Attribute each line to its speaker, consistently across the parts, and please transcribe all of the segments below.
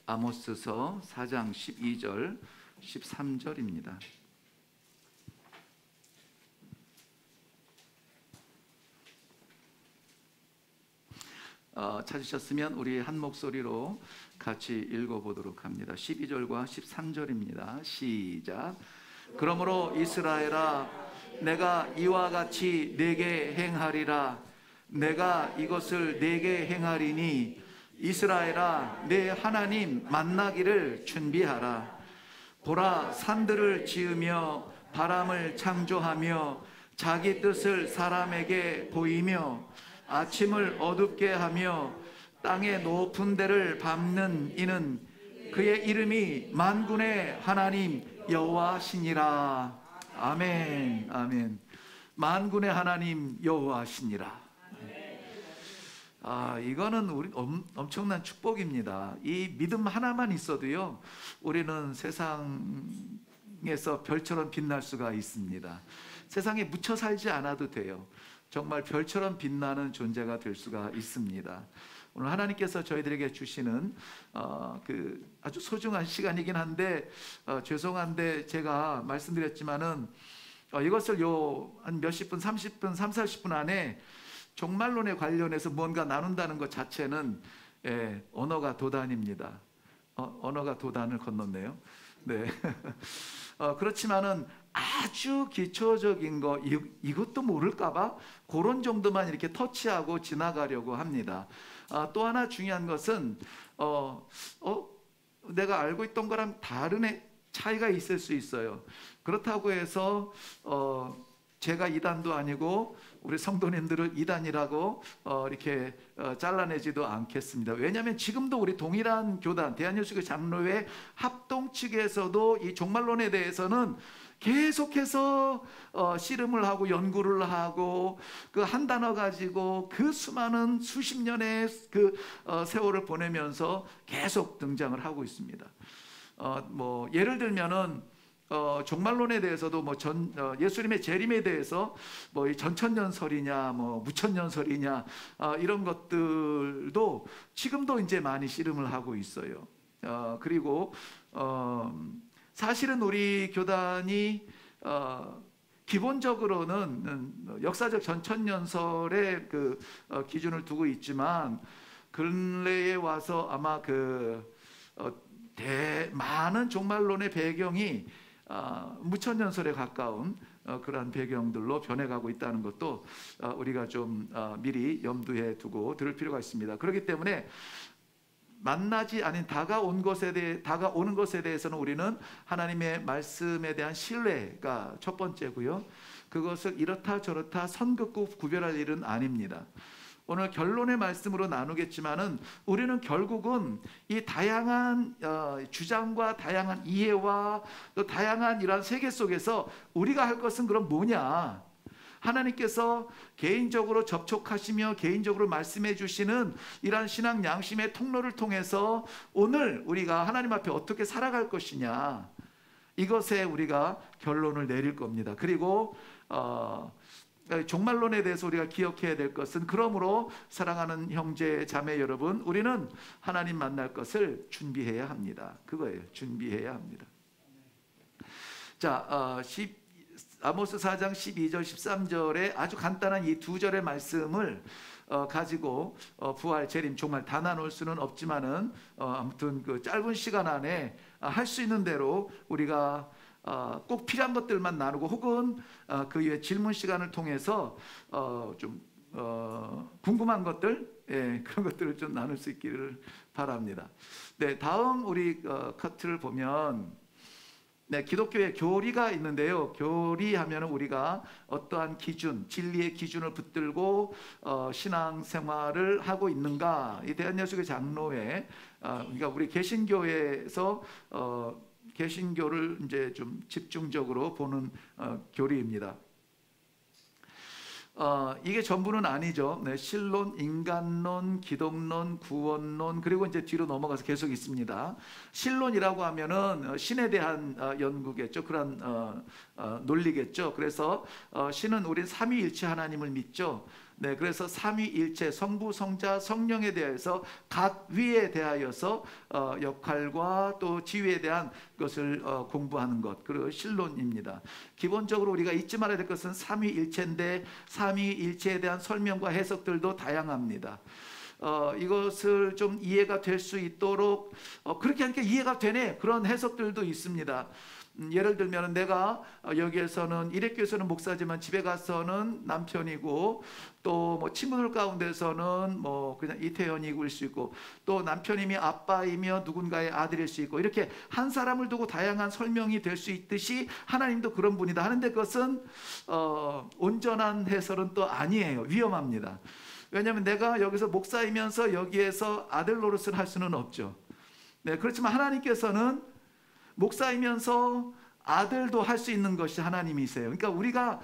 Speaker 1: 아모스서 4장 12절 13절입니다. 찾으셨으면 우리 한 목소리로 같이 읽어보도록 합니다. 12절과 13절입니다. 시작. 그러므로 이스라엘아, 내가 이와 같이 네게 행하리라. 내가 이것을 네게 행하리니 이스라엘아, 내 하나님 만나기를 준비하라. 보라, 산들을 지으며 바람을 창조하며 자기 뜻을 사람에게 보이며 아침을 어둡게 하며 땅의 높은 데를 밟는 이는 그의 이름이 만군의 하나님 여호와시니라. 아멘. 아멘. 만군의 하나님 여호와시니라. 이거는 우리 엄청난 축복입니다. 이 믿음 하나만 있어도요, 우리는 세상에서 별처럼 빛날 수가 있습니다. 세상에 묻혀 살지 않아도 돼요. 정말 별처럼 빛나는 존재가 될 수가 있습니다. 오늘 하나님께서 저희들에게 주시는 아주 소중한 시간이긴 한데 죄송한데 제가 말씀드렸지만은 이것을 한 몇십 분, 30분, 40분 안에 종말론에 관련해서 뭔가 나눈다는 것 자체는 언어가 도단입니다. 언어가 도단을 건넜네요. 네. 그렇지만은 아주 기초적인 거 이것도 모를까봐 그런 정도만 이렇게 터치하고 지나가려고 합니다. 또 하나 중요한 것은 내가 알고 있던 거랑 다른 차이가 있을 수 있어요. 그렇다고 해서 제가 이단도 아니고 우리 성도님들을 이단이라고 이렇게 잘라내지도 않겠습니다. 왜냐하면 지금도 우리 동일한 교단 대한예수교 장로회 합동 측에서도 이 종말론에 대해서는 계속해서 씨름을 하고 연구를 하고 그 한 단어 가지고 그 수많은 수십 년의 그 세월을 보내면서 계속 등장을 하고 있습니다. 뭐 예를 들면은 종말론에 대해서도 예수님의 재림에 대해서 이 전천년설이냐 무천년설이냐 이런 것들도 지금도 이제 많이 씨름을 하고 있어요. 그리고 사실은 우리 교단이 기본적으로는 역사적 전천년설의 그 기준을 두고 있지만 근래에 와서 아마 많은 종말론의 배경이 무천년설에 가까운 그러한 배경들로 변해가고 있다는 것도 우리가 좀 미리 염두에 두고 들을 필요가 있습니다. 그렇기 때문에 만나지 않은 다가오는 것에 대해서는 우리는 하나님의 말씀에 대한 신뢰가 첫 번째고요. 그것을 이렇다 저렇다 선긋고 구별할 일은 아닙니다. 오늘 결론의 말씀으로 나누겠지만은 우리는 결국은 이 다양한 주장과 다양한 이해와 또 다양한 이러한 세계 속에서 우리가 할 것은 그럼 뭐냐? 하나님께서 개인적으로 접촉하시며 개인적으로 말씀해 주시는 이러한 신앙 양심의 통로를 통해서 오늘 우리가 하나님 앞에 어떻게 살아갈 것이냐, 이것에 우리가 결론을 내릴 겁니다. 그리고 종말론에 대해서 우리가 기억해야 될 것은, 그러므로 사랑하는 형제 자매 여러분, 우리는 하나님 만날 것을 준비해야 합니다. 그거예요. 준비해야 합니다. 자, 아모스 4장 12절 13절에 아주 간단한 이 두 절의 말씀을 가지고 부활, 재림, 종말 다 나눌 수는 없지만은 아무튼 그 짧은 시간 안에 할 수 있는 대로 우리가 꼭 필요한 것들만 나누고 혹은 그 이후에 질문 시간을 통해서 좀 궁금한 것들, 그런 것들을 좀 나눌 수 있기를 바랍니다. 네, 다음 우리 커트를 보면 기독교의 교리가 있는데요. 교리하면 우리가 어떠한 기준, 진리의 기준을 붙들고 신앙생활을 하고 있는가, 이 대한예수교 장로회, 그러니까 우리 개신교에서 개신교를 이제 좀 집중적으로 보는 교리입니다. 이게 전부는 아니죠. 네, 신론, 인간론, 기독론, 구원론, 그리고 이제 뒤로 넘어가서 계속 있습니다. 신론이라고 하면은 신에 대한 연구겠죠. 그런 논리겠죠. 그래서 신은 우린 삼위일체 하나님을 믿죠. 네, 그래서 삼위일체, 성부, 성자, 성령에 대해서 각 위에 대하여서 역할과 또 지위에 대한 것을 공부하는 것, 그리고 신론입니다. 기본적으로 우리가 잊지 말아야 될 것은 삼위일체인데 삼위일체에 대한 설명과 해석들도 다양합니다. 이것을 좀 이해가 될 수 있도록 그렇게 하니까 이해가 되네, 그런 해석들도 있습니다. 예를 들면 내가 여기에서는 일회교에서는 목사지만 집에 가서는 남편이고, 또 뭐 친구들 가운데서는 뭐 그냥 이태원이일 수 있고, 또 남편이며 아빠이며 누군가의 아들일 수 있고, 이렇게 한 사람을 두고 다양한 설명이 될 수 있듯이 하나님도 그런 분이다 하는데, 그것은 온전한 해설은 또 아니에요. 위험합니다. 왜냐하면 내가 여기서 목사이면서 여기에서 아들 노릇을 할 수는 없죠. 네, 그렇지만 하나님께서는 목사이면서 아들도 할 수 있는 것이 하나님이세요. 그러니까 우리가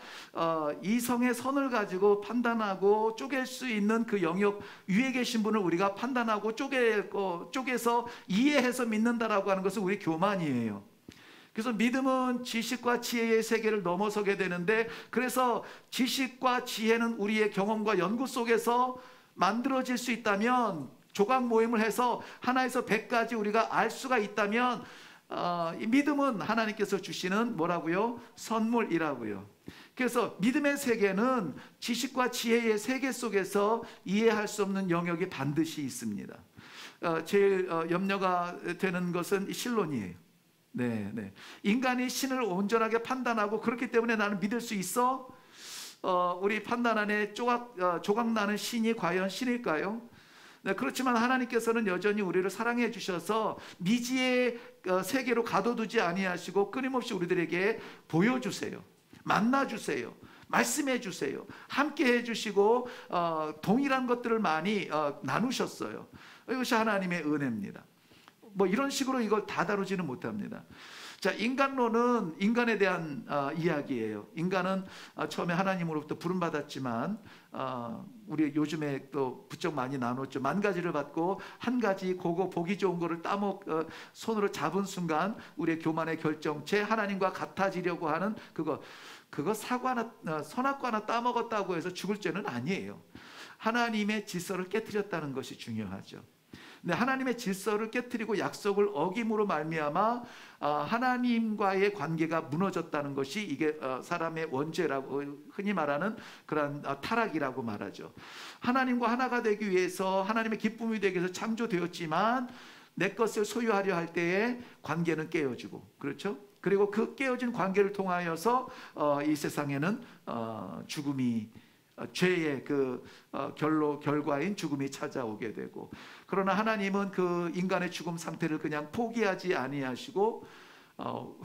Speaker 1: 이성의 선을 가지고 판단하고 쪼갤 수 있는 그 영역 위에 계신 분을 우리가 판단하고 쪼개서 이해해서 믿는다라고 하는 것은 우리 교만이에요. 그래서 믿음은 지식과 지혜의 세계를 넘어서게 되는데, 그래서 지식과 지혜는 우리의 경험과 연구 속에서 만들어질 수 있다면, 조각 모임을 해서 하나에서 100까지 우리가 알 수가 있다면, 이 믿음은 하나님께서 주시는 뭐라고요? 선물이라고요. 그래서 믿음의 세계는 지식과 지혜의 세계 속에서 이해할 수 없는 영역이 반드시 있습니다. 제일 염려가 되는 것은 신론이에요. 네. 인간이 신을 온전하게 판단하고 그렇기 때문에 나는 믿을 수 있어? 우리 판단 안에 조각나는 신이 과연 신일까요? 네, 그렇지만 하나님께서는 여전히 우리를 사랑해 주셔서 미지의 세계로 가둬두지 아니하시고 끊임없이 우리들에게 보여주세요. 만나주세요. 말씀해 주세요. 함께 해주시고 동일한 것들을 많이 나누셨어요. 이것이 하나님의 은혜입니다. 뭐 이런 식으로 이걸 다 다루지는 못합니다. 자, 인간론은 인간에 대한 이야기예요. 인간은 처음에 하나님으로부터 부름받았지만 우리 요즘에 또 부쩍 많이 나눴죠. 10,000가지를 받고 한 가지 그거 보기 좋은 거를 손으로 잡은 순간 우리의 교만의 결정체, 하나님과 같아지려고 하는 그거 사과나 선악과나 따먹었다고 해서 죽을 죄는 아니에요. 하나님의 질서를 깨트렸다는 것이 중요하죠. 근데 하나님의 질서를 깨트리고 약속을 어김으로 말미암아 하나님과의 관계가 무너졌다는 것이 이게 사람의 원죄라고 흔히 말하는 그런 타락이라고 말하죠. 하나님과 하나가 되기 위해서, 하나님의 기쁨이 되기 위해서 창조되었지만 내 것을 소유하려 할 때에 관계는 깨어지고, 그렇죠? 그리고 그 깨어진 관계를 통하여서 이 세상에는 죽음이, 죄의 그 결과인 죽음이 찾아오게 되고, 그러나 하나님은 그 인간의 죽음 상태를 그냥 포기하지 아니하시고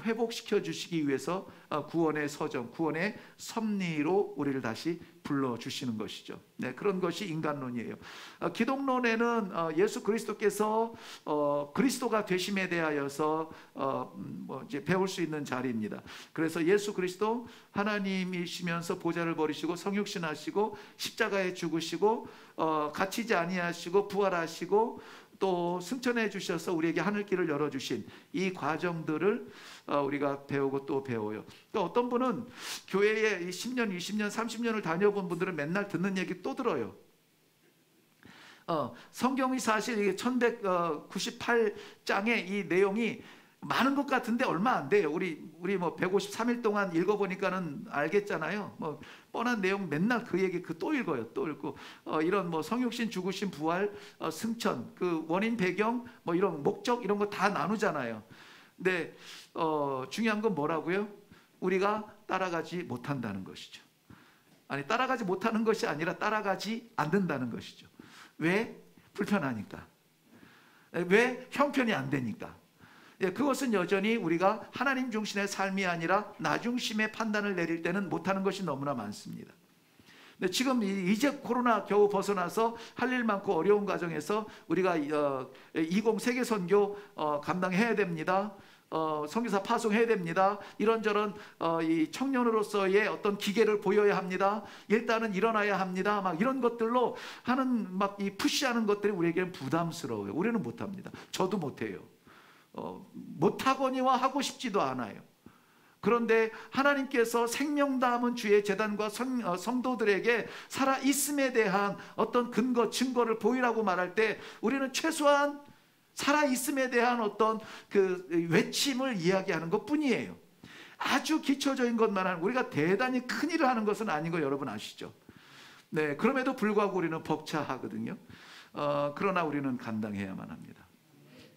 Speaker 1: 회복시켜 주시기 위해서 구원의 서정, 구원의 섭리로 우리를 다시 불러주시는 것이죠. 네, 그런 것이 인간론이에요. 기독론에는 예수 그리스도께서 그리스도가 되심에 대하여서 이제 배울 수 있는 자리입니다. 그래서 예수 그리스도 하나님이시면서 보좌를 버리시고 성육신하시고 십자가에 죽으시고 갇히지 아니하시고 부활하시고 또 승천해 주셔서 우리에게 하늘길을 열어주신 이 과정들을 우리가 배우고 또 배워요. 또 어떤 분은 교회에 10년, 20년, 30년을 다녀본 분들은 맨날 듣는 얘기 또 들어요. 성경이 사실 1198장의 이 내용이 많은 것 같은데 얼마 안 돼요. 우리 뭐 153일 동안 읽어보니까는 알겠잖아요. 뭐 뻔한 내용 맨날 그 얘기 또 읽어요. 또 읽고 이런 뭐 성육신, 죽으신, 부활, 승천, 그 원인, 배경, 뭐 이런 목적 이런 거 다 나누잖아요. 근데 중요한 건 뭐라고요? 우리가 따라가지 못한다는 것이죠. 아니, 따라가지 못하는 것이 아니라 따라가지 않는다는 것이죠. 왜? 불편하니까. 왜? 형편이 안 되니까. 그것은 여전히 우리가 하나님 중심의 삶이 아니라 나 중심의 판단을 내릴 때는 못하는 것이 너무나 많습니다. 근데 지금 이제 코로나 겨우 벗어나서 할 일 많고 어려운 과정에서 우리가 20 세계 선교 감당해야 됩니다. 선교사 파송해야 됩니다. 이런저런 이 청년으로서의 어떤 기계를 보여야 합니다. 일단은 일어나야 합니다. 막 이런 것들로 하는 막 이 푸시하는 것들이 우리에게는 부담스러워요. 우리는 못합니다. 저도 못해요. 못하거니와 하고 싶지도 않아요. 그런데 하나님께서 생명 담은 주의 제단과 성도들에게 살아있음에 대한 어떤 근거, 증거를 보이라고 말할 때 우리는 최소한 살아있음에 대한 어떤 그 외침을 이야기하는 것 뿐이에요. 아주 기초적인 것만 우리가 대단히 큰 일을 하는 것은 아닌 거 여러분 아시죠? 네, 그럼에도 불구하고 우리는 벅차하거든요. 그러나 우리는 감당해야만 합니다.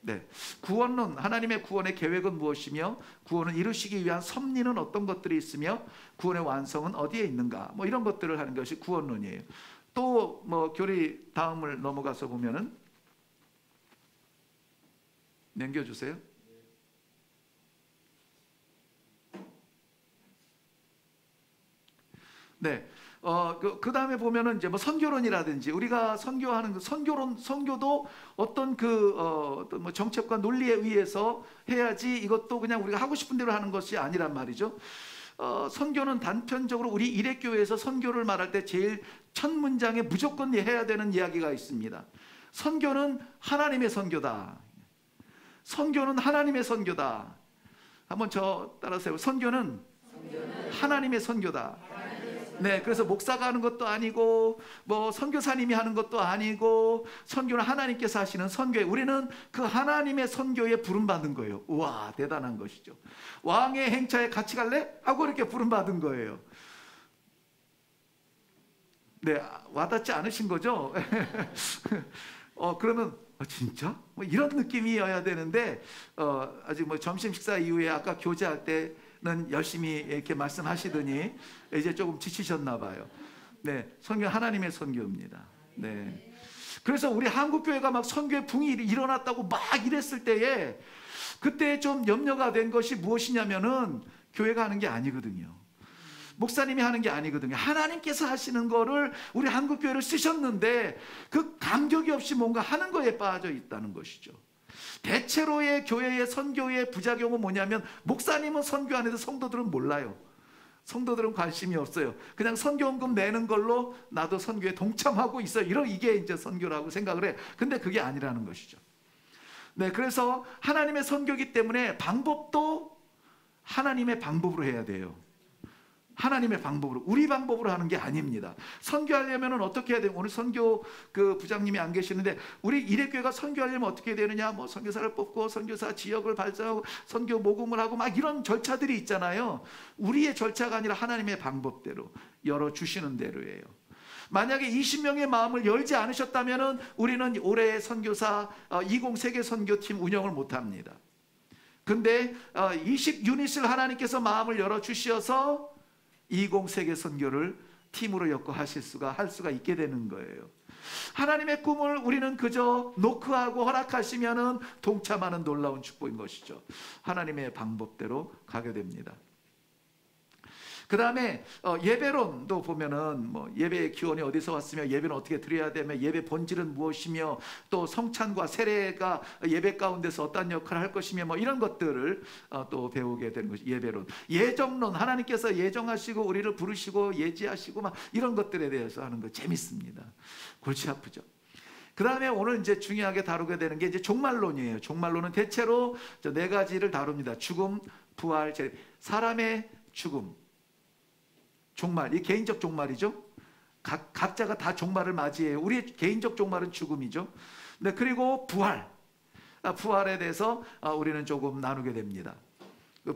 Speaker 1: 네, 구원론, 하나님의 구원의 계획은 무엇이며 구원을 이루시기 위한 섭리는 어떤 것들이 있으며 구원의 완성은 어디에 있는가, 뭐 이런 것들을 하는 것이 구원론이에요. 또 뭐 교리 다음을 넘어가서 보면은 넘겨주세요. 네. 그 다음에 보면은 이제 뭐 선교론이라든지 우리가 선교하는 그 선교도 어떤 어떤 뭐 정책과 논리에 의해서 해야지 이것도 그냥 우리가 하고 싶은 대로 하는 것이 아니란 말이죠. 선교는 단편적으로 우리 일회교회에서 선교를 말할 때 제일 첫 문장에 무조건 해야 되는 이야기가 있습니다. 선교는 하나님의 선교다. 선교는 하나님의 선교다. 한번 저 따라서요. 선교는 하나님의 선교다. 네, 그래서 목사가 하는 것도 아니고 뭐 선교사님이 하는 것도 아니고 선교는 하나님께서 하시는 선교에 우리는 그 하나님의 선교에 부름받은 거예요. 우와, 대단한 것이죠. 왕의 행차에 같이 갈래? 하고 이렇게 부름받은 거예요. 네, 와닿지 않으신 거죠? 그러면 진짜? 뭐 이런 느낌이어야 되는데 아직 뭐 점심 식사 이후에 아까 교제할 때는 열심히 이렇게 말씀하시더니 이제 조금 지치셨나 봐요. 네, 선교 하나님의 선교입니다. 네. 그래서 우리 한국 교회가 막 선교의 붕이 일어났다고 막 이랬을 때에 그때 좀 염려가 된 것이 무엇이냐면은 교회가 하는 게 아니거든요. 목사님이 하는 게 아니거든요. 하나님께서 하시는 거를 우리 한국교회를 쓰셨는데 그 감격이 없이 뭔가 하는 거에 빠져 있다는 것이죠. 대체로의 교회의 선교의 부작용은 뭐냐면 목사님은 선교 안 해도 성도들은 몰라요. 성도들은 관심이 없어요. 그냥 선교원금 내는 걸로 나도 선교에 동참하고 있어요. 이게 이제 선교라고 생각을 해. 근데 그게 아니라는 것이죠. 네, 그래서 하나님의 선교이기 때문에 방법도 하나님의 방법으로 해야 돼요. 하나님의 방법으로, 우리 방법으로 하는 게 아닙니다. 선교하려면 어떻게 해야 돼요? 오늘 선교 그 부장님이 안 계시는데 우리 일회교회가 선교하려면 어떻게 되느냐? 뭐 선교사를 뽑고 선교사 지역을 발전하고 선교 모금을 하고 막 이런 절차들이 있잖아요. 우리의 절차가 아니라 하나님의 방법대로 열어주시는 대로예요. 만약에 20명의 마음을 열지 않으셨다면 우리는 올해 선교사 20 세계 선교팀 운영을 못합니다. 근데 20 유닛을 하나님께서 마음을 열어주셔서 20 세계 선교를 팀으로 엮어 할 수가 있게 되는 거예요. 하나님의 꿈을 우리는 그저 노크하고 허락하시면은 동참하는 놀라운 축복인 것이죠. 하나님의 방법대로 가게 됩니다. 그 다음에 예배론도 보면은 뭐 예배의 기원이 어디서 왔으며 예배는 어떻게 드려야 되며 예배 본질은 무엇이며 또 성찬과 세례가 예배 가운데서 어떤 역할을 할 것이며 뭐 이런 것들을 또 배우게 되는 것이 예배론. 예정론, 하나님께서 예정하시고 우리를 부르시고 예지하시고 막 이런 것들에 대해서 하는 거 재밌습니다. 골치 아프죠. 그 다음에 오늘 이제 중요하게 다루게 되는 게 이제 종말론이에요. 종말론은 대체로 네 가지를 다룹니다. 죽음, 부활, 재림. 사람의 죽음, 종말, 이 개인적 종말이죠. 각자가 다 종말을 맞이해요. 우리의 개인적 종말은 죽음이죠. 네, 그리고 부활, 부활에 대해서 우리는 조금 나누게 됩니다.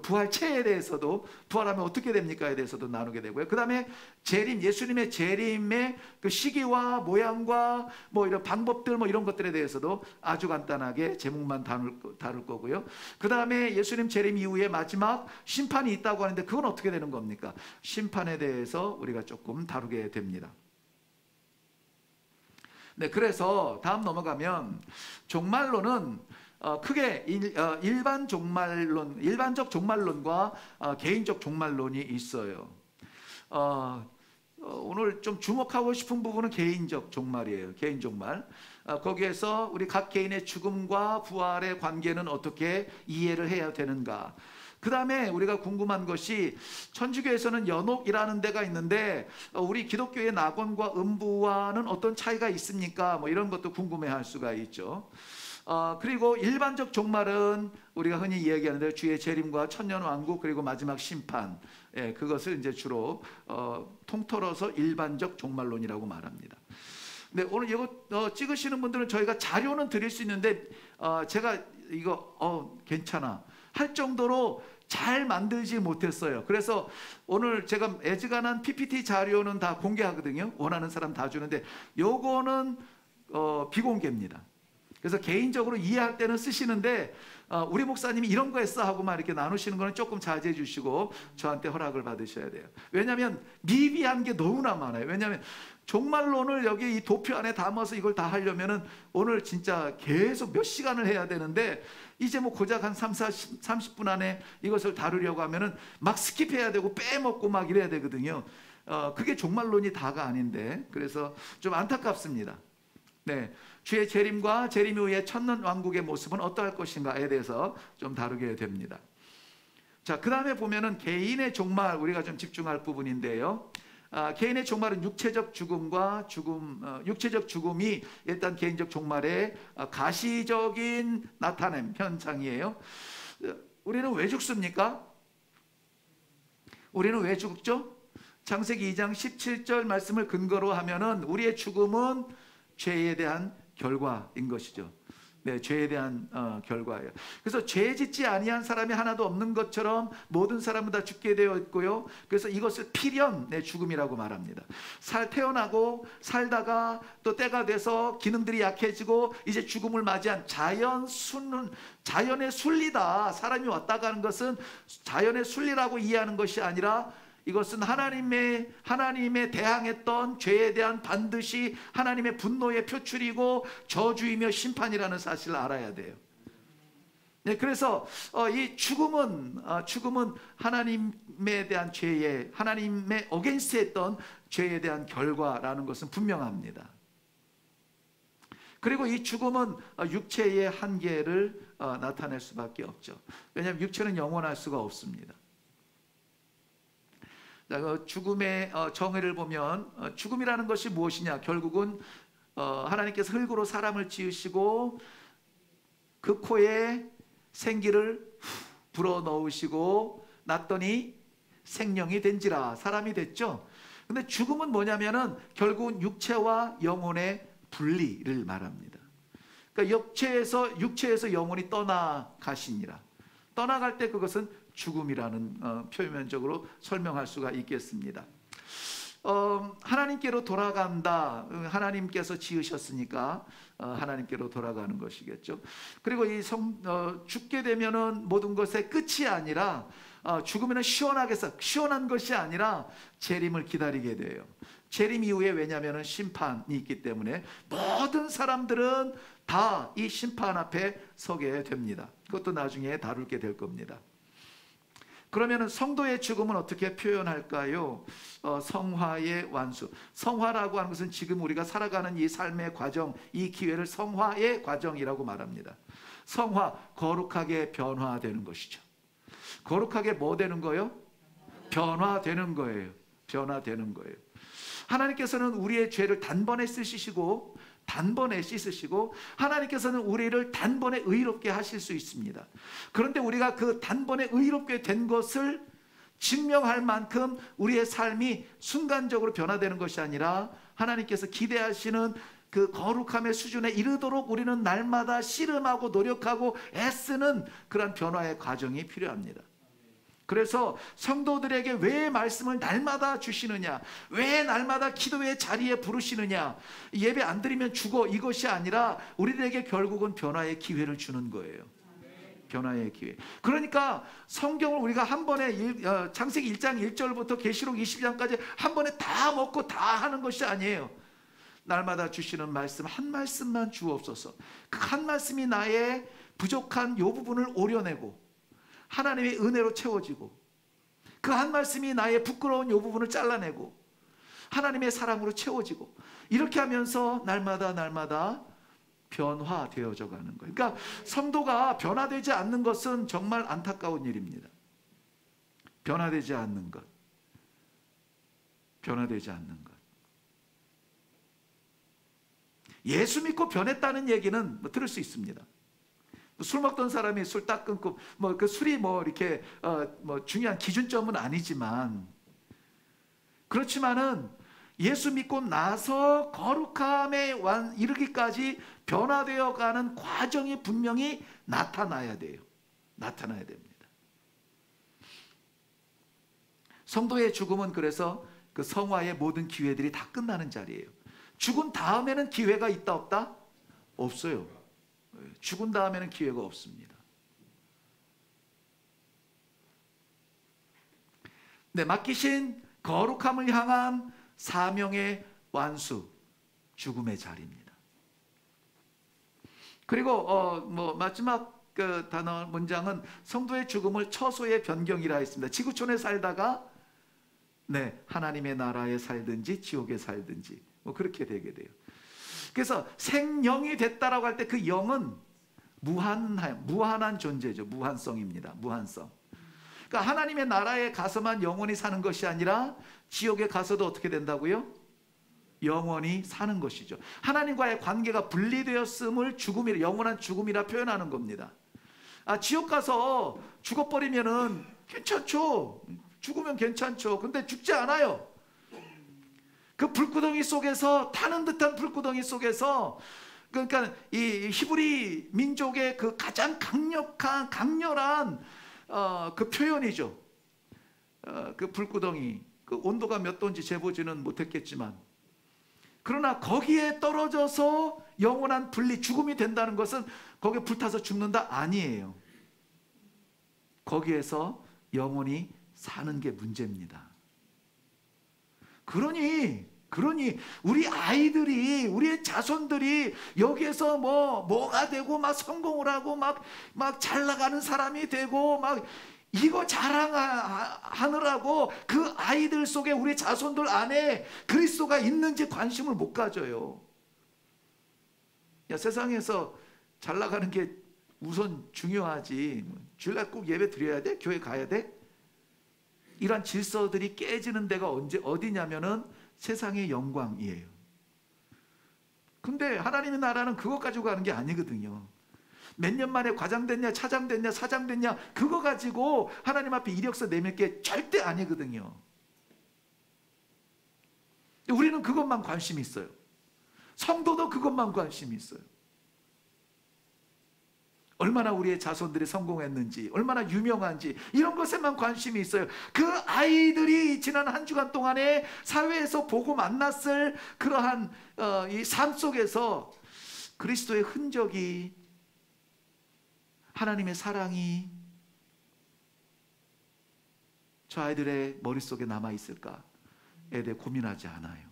Speaker 1: 부활체에 대해서도 부활하면 어떻게 됩니까에 대해서도 나누게 되고요. 그 다음에 재림, 예수님의 재림의 그 시기와 모양과 뭐 이런 방법들 뭐 이런 것들에 대해서도 아주 간단하게 제목만 다룰 거고요. 그 다음에 예수님 재림 이후에 마지막 심판이 있다고 하는데 그건 어떻게 되는 겁니까? 심판에 대해서 우리가 조금 다루게 됩니다. 네, 그래서 다음 넘어가면 종말론은 크게 일반 종말론, 일반적 종말론과 개인적 종말론이 있어요. 오늘 좀 주목하고 싶은 부분은 개인적 종말이에요. 개인 종말. 거기에서 우리 각 개인의 죽음과 부활의 관계는 어떻게 이해를 해야 되는가. 그 다음에 우리가 궁금한 것이 천주교에서는 연옥이라는 데가 있는데 우리 기독교의 낙원과 음부와는 어떤 차이가 있습니까? 뭐 이런 것도 궁금해할 수가 있죠. 그리고 일반적 종말은 우리가 흔히 이야기하는데 주의 재림과 천년왕국 그리고 마지막 심판, 그것을 이제 주로 통틀어서 일반적 종말론이라고 말합니다. 네, 오늘 이거 찍으시는 분들은 저희가 자료는 드릴 수 있는데 제가 이거 괜찮아 할 정도로 잘 만들지 못했어요. 그래서 오늘 제가 애지간한 PPT 자료는 다 공개하거든요. 원하는 사람 다 주는데 요거는 비공개입니다. 그래서 개인적으로 이해할 때는 쓰시는데 우리 목사님이 이런 거 했어 하고 막 이렇게 나누시는 거는 조금 자제해 주시고 저한테 허락을 받으셔야 돼요. 왜냐하면 미비한 게 너무나 많아요. 왜냐하면 종말론을 여기 이 도표 안에 담아서 이걸 다 하려면은 오늘 진짜 계속 몇 시간을 해야 되는데 이제 뭐 고작 한 30분 안에 이것을 다루려고 하면은 막 스킵해야 되고 빼먹고 막 이래야 되거든요. 그게 종말론이 다가 아닌데 그래서 좀 안타깝습니다. 네, 주의 재림과 재림 이후의 천년 왕국의 모습은 어떠할 것인가에 대해서 좀 다루게 됩니다. 자, 그 다음에 보면은 개인의 종말 우리가 좀 집중할 부분인데요. 개인의 종말은 육체적 죽음과 육체적 죽음이 일단 개인적 종말의 가시적인 나타냄 현상이에요. 우리는 왜 죽습니까? 우리는 왜 죽죠? 창세기 2장 17절 말씀을 근거로 하면은 우리의 죽음은 죄에 대한 결과인 것이죠. 네, 죄에 대한 결과예요. 그래서 죄 짓지 아니한 사람이 하나도 없는 것처럼 모든 사람은 다 죽게 되어 있고요. 그래서 이것을 필연 죽음이라고 말합니다. 태어나고 살다가 또 때가 돼서 기능들이 약해지고 이제 죽음을 맞이한 자연의 순리다. 사람이 왔다 가는 것은 자연의 순리라고 이해하는 것이 아니라 이것은 하나님의 대항했던 죄에 대한 반드시 하나님의 분노의 표출이고 저주이며 심판이라는 사실을 알아야 돼요. 네, 그래서 이 죽음은 하나님에 대한 죄에 하나님의 어게인스트했던 죄에 대한 결과라는 것은 분명합니다. 그리고 이 죽음은 육체의 한계를 나타낼 수밖에 없죠. 왜냐하면 육체는 영원할 수가 없습니다. 죽음의 정의를 보면 죽음이라는 것이 무엇이냐? 결국은 하나님께서 흙으로 사람을 지으시고 그 코에 생기를 불어넣으시고 났더니 생명이 된지라 사람이 됐죠. 근데 죽음은 뭐냐면은 결국은 육체와 영혼의 분리를 말합니다. 그러니까 육체에서 영혼이 떠나가시니라. 떠나갈 때 그것은 죽음이라는 표면적으로 설명할 수가 있겠습니다. 하나님께로 돌아간다. 하나님께서 지으셨으니까 하나님께로 돌아가는 것이겠죠. 그리고 죽게 되면은 모든 것의 끝이 아니라 죽으면은 시원한 것이 아니라 재림을 기다리게 돼요. 재림 이후에 왜냐하면은 심판이 있기 때문에 모든 사람들은 다 이 심판 앞에 서게 됩니다. 그것도 나중에 다룰게 될 겁니다. 그러면 성도의 죽음은 어떻게 표현할까요? 성화의 완수. 성화라고 하는 것은 지금 우리가 살아가는 이 삶의 과정, 이 기회를 성화의 과정이라고 말합니다. 성화, 거룩하게 변화되는 것이죠. 거룩하게 뭐 되는 거예요? 변화되는 거예요. 변화되는 거예요. 하나님께서는 우리의 죄를 단번에 씻으시고 하나님께서는 우리를 단번에 의롭게 하실 수 있습니다. 그런데 우리가 그 단번에 의롭게 된 것을 증명할 만큼 우리의 삶이 순간적으로 변화되는 것이 아니라 하나님께서 기대하시는 그 거룩함의 수준에 이르도록 우리는 날마다 씨름하고 노력하고 애쓰는 그런 변화의 과정이 필요합니다. 그래서 성도들에게 왜 말씀을 날마다 주시느냐, 왜 날마다 기도의 자리에 부르시느냐, 예배 안 드리면 죽어, 이것이 아니라 우리들에게 결국은 변화의 기회를 주는 거예요. 변화의 기회. 그러니까 성경을 우리가 한 번에 창세기 1장 1절부터 계시록 20장까지 한 번에 다 먹고 다 하는 것이 아니에요. 날마다 주시는 말씀 한 말씀만 주옵소서. 그 한 말씀이 나의 부족한 요 부분을 오려내고 하나님의 은혜로 채워지고 그 한 말씀이 나의 부끄러운 요 부분을 잘라내고 하나님의 사랑으로 채워지고 이렇게 하면서 날마다 변화되어져 가는 거예요. 그러니까 성도가 변화되지 않는 것은 정말 안타까운 일입니다. 변화되지 않는 것. 변화되지 않는 것. 예수 믿고 변했다는 얘기는 들을 수 있습니다. 술 먹던 사람이 술 딱 끊고 뭐 그 술이 뭐 이렇게 뭐 중요한 기준점은 아니지만, 그렇지만은 예수 믿고 나서 거룩함에 이르기까지 변화되어 가는 과정이 분명히 나타나야 돼요. 나타나야 됩니다. 성도의 죽음은 그래서 그 성화의 모든 기회들이 다 끝나는 자리예요. 죽은 다음에는 기회가 있다 없다? 없어요. 죽은 다음에는 기회가 없습니다. 네, 맡기신 거룩함을 향한 사명의 완수, 죽음의 자리입니다. 그리고 뭐 마지막 그 단어 문장은 성도의 죽음을 처소의 변경이라 했습니다. 지구촌에 살다가 네, 하나님의 나라에 살든지 지옥에 살든지 뭐 그렇게 되게 돼요. 그래서 생영이 됐다라고 할 때 그 영은 무한한 존재죠. 무한성입니다. 무한성. 그러니까 하나님의 나라에 가서만 영원히 사는 것이 아니라 지옥에 가서도 어떻게 된다고요? 영원히 사는 것이죠. 하나님과의 관계가 분리되었음을 죽음이라, 영원한 죽음이라 표현하는 겁니다. 지옥 가서 죽어버리면은 괜찮죠. 죽으면 괜찮죠. 근데 죽지 않아요. 그 불구덩이 속에서, 타는 듯한 불구덩이 속에서, 그러니까 이 히브리 민족의 그 가장 강렬한 그 표현이죠. 그 불구덩이, 그 온도가 몇 도인지 재보지는 못했겠지만, 그러나 거기에 떨어져서 영원한 분리, 죽음이 된다는 것은 거기에 불타서 죽는다 아니에요. 거기에서 영원히 사는 게 문제입니다. 그러니 우리 아이들이, 우리의 자손들이 여기에서 뭐가 되고 막 성공을 하고 막 잘 나가는 사람이 되고 막 이거 자랑하느라고 그 아이들 속에, 우리 자손들 안에 그리스도가 있는지 관심을 못 가져요. 야, 세상에서 잘 나가는 게 우선 중요하지. 주일날 꼭 예배 드려야 돼? 교회 가야 돼? 이런 질서들이 깨지는 데가 어디냐면은 세상의 영광이에요. 근데 하나님의 나라는 그것 가지고 가는 게 아니거든요. 몇 년 만에 과장 됐냐, 차장 됐냐, 사장 됐냐, 그거 가지고 하나님 앞에 이력서 내밀 게 절대 아니거든요. 우리는 그것만 관심이 있어요. 성도도 그것만 관심이 있어요. 얼마나 우리의 자손들이 성공했는지, 얼마나 유명한지, 이런 것에만 관심이 있어요. 그 아이들이 지난 한 주간 동안에 사회에서 보고 만났을 그러한 이 삶 속에서 그리스도의 흔적이, 하나님의 사랑이 저 아이들의 머릿속에 남아있을까에 대해 고민하지 않아요.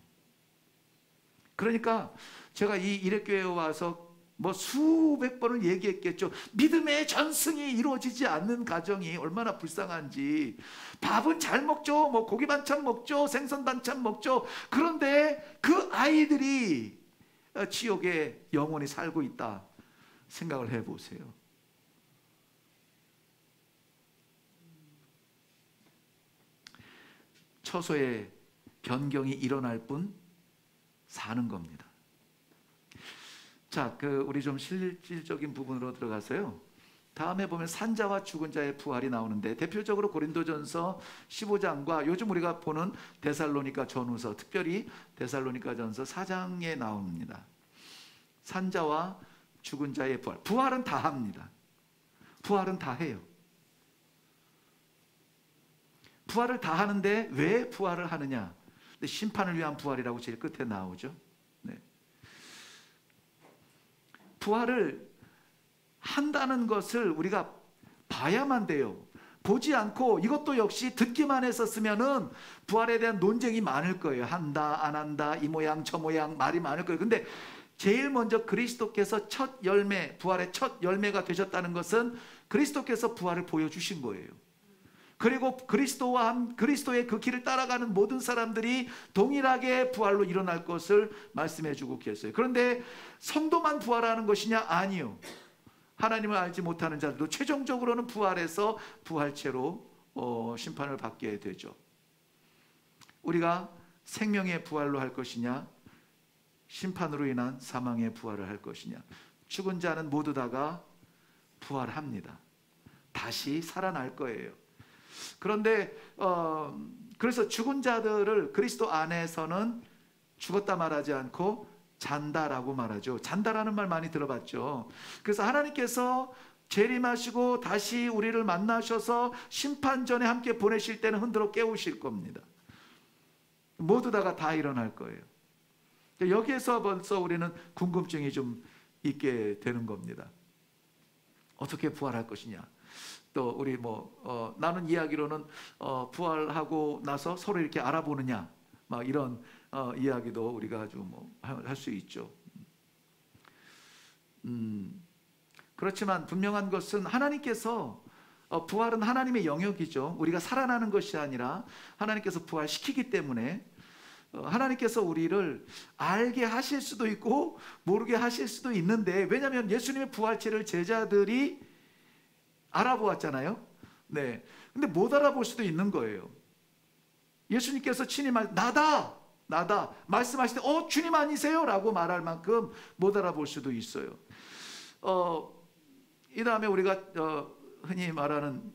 Speaker 1: 그러니까 제가 이 이레교회에 와서 수백 번을 얘기했겠죠. 믿음의 전승이 이루어지지 않는 가정이 얼마나 불쌍한지. 밥은 잘 먹죠. 고기 반찬 먹죠. 생선 반찬 먹죠. 그런데 그 아이들이 지옥에 영원히 살고 있다 생각을 해보세요. 처소의 변경이 일어날 뿐 사는 겁니다. 자, 우리 좀 실질적인 부분으로 들어가서요. 다음에 보면 산자와 죽은 자의 부활이 나오는데, 대표적으로 고린도전서 15장과 요즘 우리가 보는 데살로니가 전후서, 특별히 데살로니가 전서 4장에 나옵니다. 산자와 죽은 자의 부활. 부활은 다 합니다. 부활은 다 해요. 부활을 다 하는데 왜 부활을 하느냐? 심판을 위한 부활이라고 제일 끝에 나오죠. 네. 부활을 한다는 것을 우리가 봐야만 돼요. 보지 않고 이것도 역시 듣기만 했었으면은 부활에 대한 논쟁이 많을 거예요. 한다, 안 한다, 이 모양, 저 모양 말이 많을 거예요. 근데 제일 먼저 그리스도께서 첫 열매, 부활의 첫 열매가 되셨다는 것은 그리스도께서 부활을 보여주신 거예요. 그리고 그리스도의 그 길을 따라가는 모든 사람들이 동일하게 부활로 일어날 것을 말씀해 주고 계세요. 그런데 성도만 부활하는 것이냐? 아니요. 하나님을 알지 못하는 자들도 최종적으로는 부활해서 부활체로 심판을 받게 되죠. 우리가 생명의 부활로 할 것이냐, 심판으로 인한 사망의 부활을 할 것이냐. 죽은 자는 모두 다가 부활합니다. 다시 살아날 거예요. 그런데 그래서 죽은 자들을 그리스도 안에서는 죽었다 말하지 않고 잔다라고 말하죠. 잔다라는 말 많이 들어봤죠. 그래서 하나님께서 재림하시고 다시 우리를 만나셔서 심판전에 함께 보내실 때는 흔들어 깨우실 겁니다. 모두 다 일어날 거예요. 여기에서 벌써 우리는 궁금증이 좀 있게 되는 겁니다. 어떻게 부활할 것이냐. 또 우리 나눈 이야기로는 부활하고 나서 서로 이렇게 알아보느냐, 막 이런 이야기도 우리가 아주 할 수 있죠. 그렇지만 분명한 것은 하나님께서 부활은 하나님의 영역이죠. 우리가 살아나는 것이 아니라 하나님께서 부활시키기 때문에 하나님께서 우리를 알게 하실 수도 있고 모르게 하실 수도 있는데, 왜냐하면 예수님의 부활체를 제자들이 알아보았잖아요. 네. 근데 못 알아볼 수도 있는 거예요. 예수님께서 친히 나다 말씀하실 때 주님 아니세요? 라고 말할 만큼 못 알아볼 수도 있어요. 이 다음에 우리가 흔히 말하는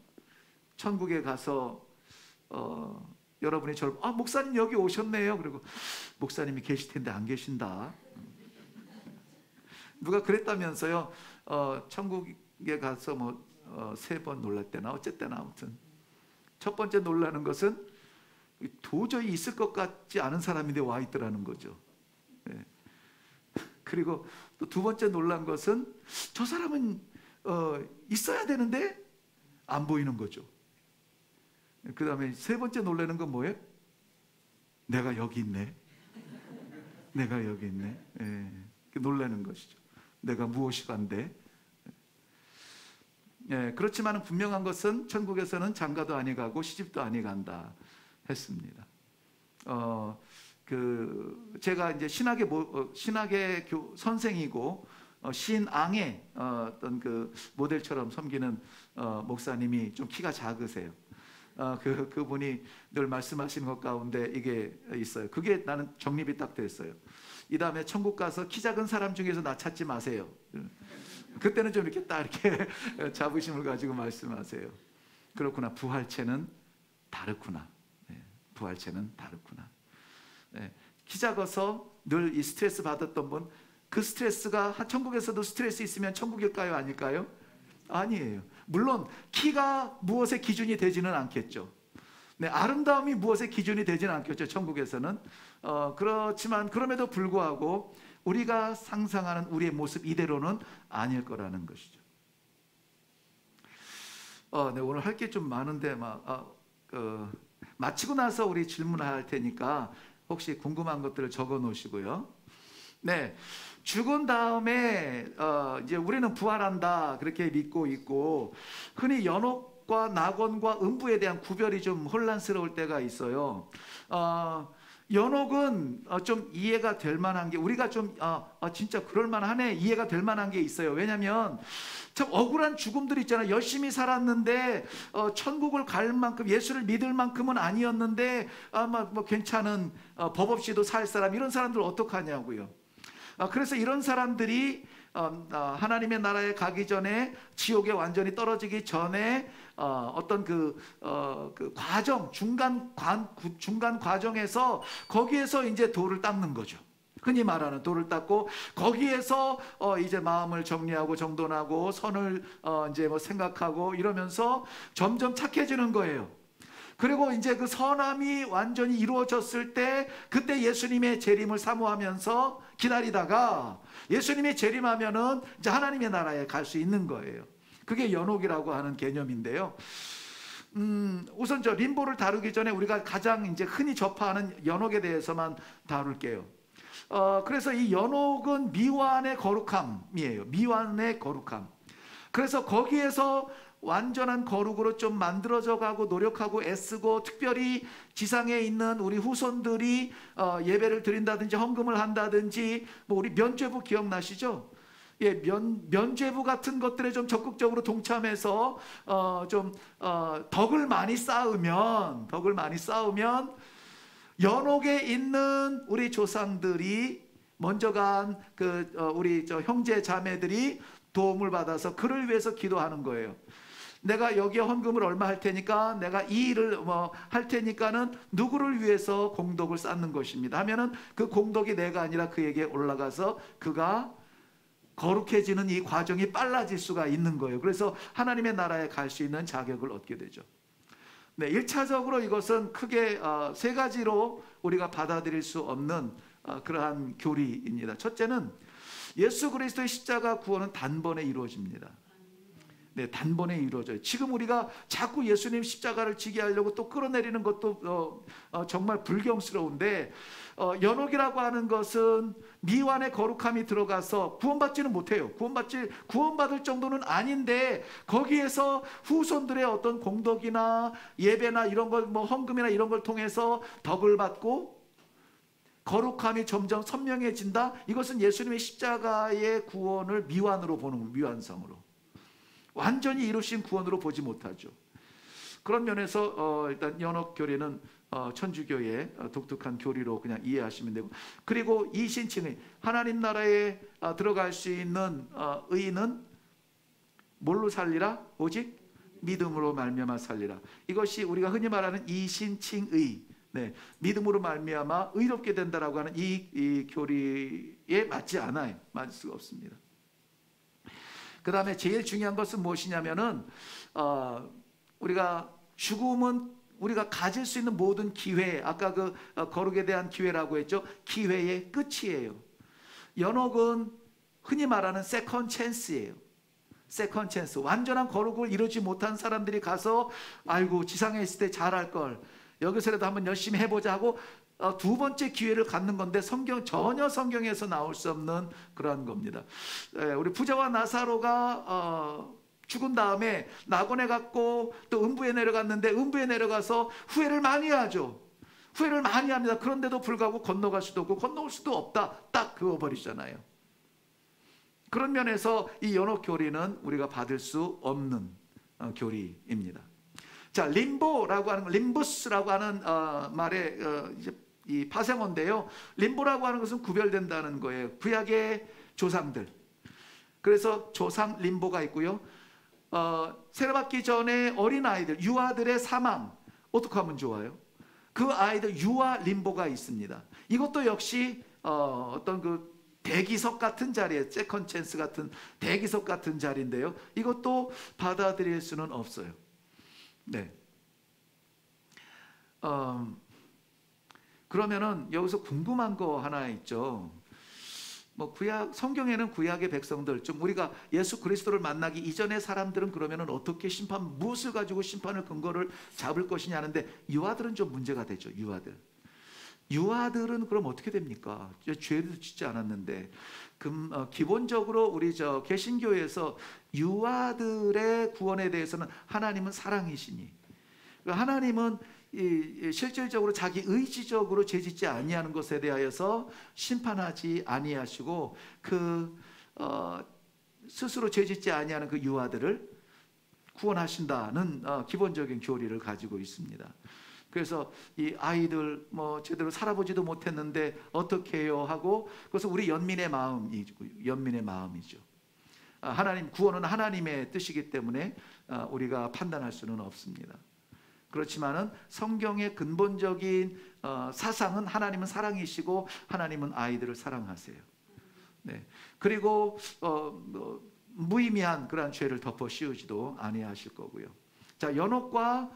Speaker 1: 천국에 가서 여러분이 저를 목사님 여기 오셨네요. 그리고 목사님이 계실 텐데 안 계신다. 누가 그랬다면서요. 천국에 가서 3번 놀랐대나 어쨌든 아무튼 첫 번째 놀라는 것은 도저히 있을 것 같지 않은 사람인데 와 있더라는 거죠. 네. 그리고 또 두 번째 놀란 것은 저 사람은 있어야 되는데 안 보이는 거죠. 그 다음에 세 번째 놀라는 건 뭐예요? 내가 여기 있네. 내가 여기 있네. 예. 놀라는 것이죠. 내가 무엇이간데. 예. 그렇지만 분명한 것은 천국에서는 장가도 아니 가고 시집도 아니 간다 했습니다. 제가 이제 신학의 선생이고 신앙의 어떤 그 모델처럼 섬기는 목사님이 좀 키가 작으세요. 그분이 늘 말씀하시는 것 가운데 이게 있어요. 그게 나는 정립이 딱 됐어요. 이 다음에 천국 가서 키 작은 사람 중에서 나 찾지 마세요. 그때는 좀 이렇게 딱 이렇게 자부심을 가지고 말씀하세요. 그렇구나. 부활체는 다르구나. 네, 부활체는 다르구나. 네, 키 작아서 늘 이 스트레스 받았던 분, 그 스트레스가 천국에서도 스트레스 있으면 천국일까요? 아닐까요? 아니에요. 물론 키가 무엇의 기준이 되지는 않겠죠. 네, 아름다움이 무엇의 기준이 되지는 않겠죠. 천국에서는. 그렇지만 그럼에도 불구하고 우리가 상상하는 우리의 모습 이대로는 아닐 거라는 것이죠. 네, 오늘 할 게 좀 많은데 마치고 나서 우리 질문할 테니까 혹시 궁금한 것들을 적어 놓으시고요. 네, 죽은 다음에 이제 우리는 부활한다 그렇게 믿고 있고, 흔히 연옥과 낙원과 음부에 대한 구별이 좀 혼란스러울 때가 있어요. 연옥은 좀 이해가 될 만한 게, 우리가 좀 진짜 그럴 만하네 이해가 될 만한 게 있어요. 왜냐하면 참 억울한 죽음들 있잖아요. 열심히 살았는데 천국을 갈 만큼, 예수를 믿을 만큼은 아니었는데 괜찮은 법 없이도 살 사람, 이런 사람들 어떡하냐고요. 그래서 이런 사람들이 하나님의 나라에 가기 전에, 지옥에 완전히 떨어지기 전에 어떤 그 과정, 중간 과정에서 거기에서 이제 돌을 닦는 거죠. 흔히 말하는 돌을 닦고, 거기에서 이제 마음을 정리하고 정돈하고 선을 이제 생각하고 이러면서 점점 착해지는 거예요. 그리고 이제 그 선함이 완전히 이루어졌을 때, 그때 예수님의 재림을 사모하면서 기다리다가 예수님이 재림하면은 이제 하나님의 나라에 갈 수 있는 거예요. 그게 연옥이라고 하는 개념인데요. 우선 저 림보를 다루기 전에 우리가 가장 이제 흔히 접하는 연옥에 대해서만 다룰게요. 그래서 이 연옥은 미완의 거룩함이에요. 미완의 거룩함. 그래서 거기에서 완전한 거룩으로 좀 만들어져 가고 노력하고 애쓰고, 특별히 지상에 있는 우리 후손들이 예배를 드린다든지 헌금을 한다든지, 우리 면죄부 기억나시죠? 예, 면죄부 같은 것들에 좀 적극적으로 동참해서 좀 덕을 많이 쌓으면 연옥에 있는 우리 조상들이 먼저 간 우리 저 형제 자매들이 도움을 받아서 그를 위해서 기도하는 거예요. 내가 여기에 헌금을 얼마 할 테니까, 내가 이 일을 할 테니까는 누구를 위해서 공덕을 쌓는 것입니다 하면은 그 공덕이 내가 아니라 그에게 올라가서 그가 거룩해지는 이 과정이 빨라질 수가 있는 거예요. 그래서 하나님의 나라에 갈 수 있는 자격을 얻게 되죠. 네, 1차적으로 이것은 크게 세 가지로 우리가 받아들일 수 없는 그러한 교리입니다. 첫째는 예수 그리스도의 십자가 구원은 단번에 이루어집니다. 네, 단번에 이루어져요. 지금 우리가 자꾸 예수님 십자가를 지게 하려고 또 끌어내리는 것도 정말 불경스러운데, 연옥이라고 하는 것은 미완의 거룩함이 들어가서 구원받지는 못해요. 구원받을 정도는 아닌데, 거기에서 후손들의 어떤 공덕이나 예배나 이런 걸, 헌금이나 이런 걸 통해서 덕을 받고 거룩함이 점점 선명해진다. 이것은 예수님의 십자가의 구원을 미완으로 보는, 미완성으로, 완전히 이루신 구원으로 보지 못하죠. 그런 면에서 일단 연옥 교리는 천주교의 독특한 교리로 그냥 이해하시면 되고, 그리고 이신칭의 하나님 나라에 들어갈 수 있는 의인은 뭘로 살리라? 오직 믿음으로 말미암아 살리라. 이것이 우리가 흔히 말하는 이신칭의, 네, 믿음으로 말미암아 의롭게 된다라고 하는 이 교리에 맞지 않아요. 맞을 수가 없습니다. 그 다음에 제일 중요한 것은 무엇이냐면은 우리가 죽음은 우리가 가질 수 있는 모든 기회, 아까 그 거룩에 대한 기회라고 했죠. 기회의 끝이에요. 연옥은 흔히 말하는 세컨 찬스예요. 세컨 찬스. 완전한 거룩을 이루지 못한 사람들이 가서 아이고 지상에 있을 때 잘할 걸, 여기서라도 한번 열심히 해보자 하고 두 번째 기회를 갖는 건데, 전혀 성경에서 나올 수 없는 그러한 겁니다. 우리 부자와 나사로가 죽은 다음에 낙원에 갔고 또 음부에 내려갔는데, 음부에 내려가서 후회를 많이 하죠. 후회를 많이 합니다. 그런데도 불구하고 건너갈 수도 없고 건너올 수도 없다. 딱 그어버리잖아요. 그런 면에서 이 연옥 교리는 우리가 받을 수 없는 교리입니다. 자, 림보라고 하는, 림부스라고 하는 말에 이제 이 파생어인데요. 림보라고 하는 것은 구별된다는 거예요. 구약의 조상들. 그래서 조상 림보가 있고요. 세례받기 전에 어린 아이들, 유아들의 사망, 어떻게 하면 좋아요? 그 아이들 유아 림보가 있습니다. 이것도 역시 어떤 그 대기석 같은 자리에, 세컨 찬스 같은 대기석 같은 자리인데요. 이것도 받아들일 수는 없어요. 네. 그러면은 여기서 궁금한 거 하나 있죠. 구약, 성경에는 구약의 백성들, 좀 우리가 예수 그리스도를 만나기 이전의 사람들은 그러면은 어떻게 무엇을 가지고 심판을 근거를 잡을 것이냐 하는데, 유아들은 좀 문제가 되죠. 유아들은 그럼 어떻게 됩니까? 죄도 짓지 않았는데. 기본적으로 우리 개신교에서 유아들의 구원에 대해서는 하나님은 사랑이시니, 하나님은 실질적으로 자기 의지적으로 죄짓지 아니하는 것에 대하여서 심판하지 아니하시고, 스스로 죄짓지 아니하는 그 유아들을 구원하신다는 기본적인 교리를 가지고 있습니다. 그래서 이 아이들 제대로 살아보지도 못했는데 어떻게 해요 하고, 그것은 우리 연민의 마음이죠. 하나님, 구원은 하나님의 뜻이기 때문에 우리가 판단할 수는 없습니다. 그렇지만은 성경의 근본적인 사상은 하나님은 사랑이시고 하나님은 아이들을 사랑하세요. 네. 그리고 무의미한 그러한 죄를 덮어 씌우지도 아니하실 거고요. 자, 연옥과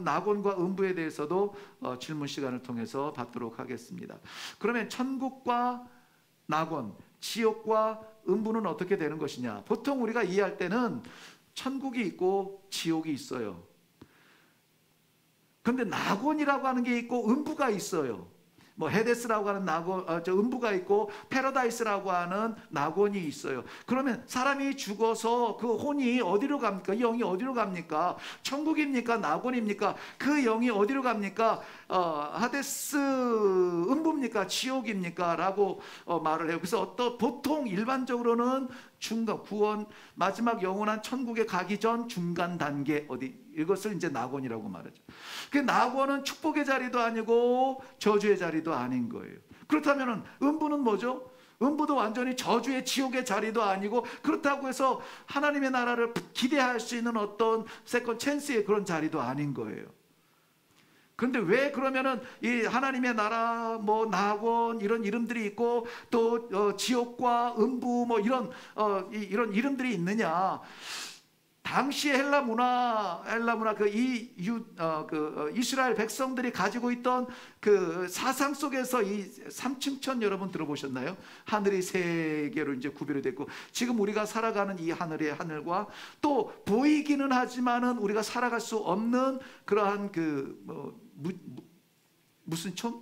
Speaker 1: 낙원과 음부에 대해서도 질문 시간을 통해서 받도록 하겠습니다. 그러면 천국과 낙원, 지옥과 음부는 어떻게 되는 것이냐? 보통 우리가 이해할 때는 천국이 있고 지옥이 있어요. 그런데 낙원이라고 하는 게 있고 음부가 있어요. 헤데스라고 하는 음부가 있고 패러다이스라고 하는 낙원이 있어요. 그러면 사람이 죽어서 그 혼이 어디로 갑니까? 이 영이 어디로 갑니까? 천국입니까? 낙원입니까? 그 영이 어디로 갑니까? 하데스 음부입니까? 지옥입니까? 라고 말을 해요. 그래서 보통 일반적으로는 구원, 마지막 영원한 천국에 가기 전 중간 단계, 이것을 이제 낙원이라고 말하죠. 그 낙원은 축복의 자리도 아니고 저주의 자리도 아닌 거예요. 그렇다면 음부는 뭐죠? 음부도 완전히 저주의 지옥의 자리도 아니고, 그렇다고 해서 하나님의 나라를 기대할 수 있는 어떤 세컨 찬스의 그런 자리도 아닌 거예요. 그런데 왜 그러면은 이 하나님의 나라, 뭐 낙원 이런 이름들이 있고 또 지옥과 음부 뭐 이런 이름들이 있느냐? 당시 헬라 문화 그 이스라엘 백성들이 가지고 있던 그 사상 속에서 이 삼층천 여러분 들어보셨나요? 하늘이 세 개로 이제 구별이 됐고, 지금 우리가 살아가는 이 하늘의 하늘과 또 보이기는 하지만은 우리가 살아갈 수 없는 그러한 무슨 촌?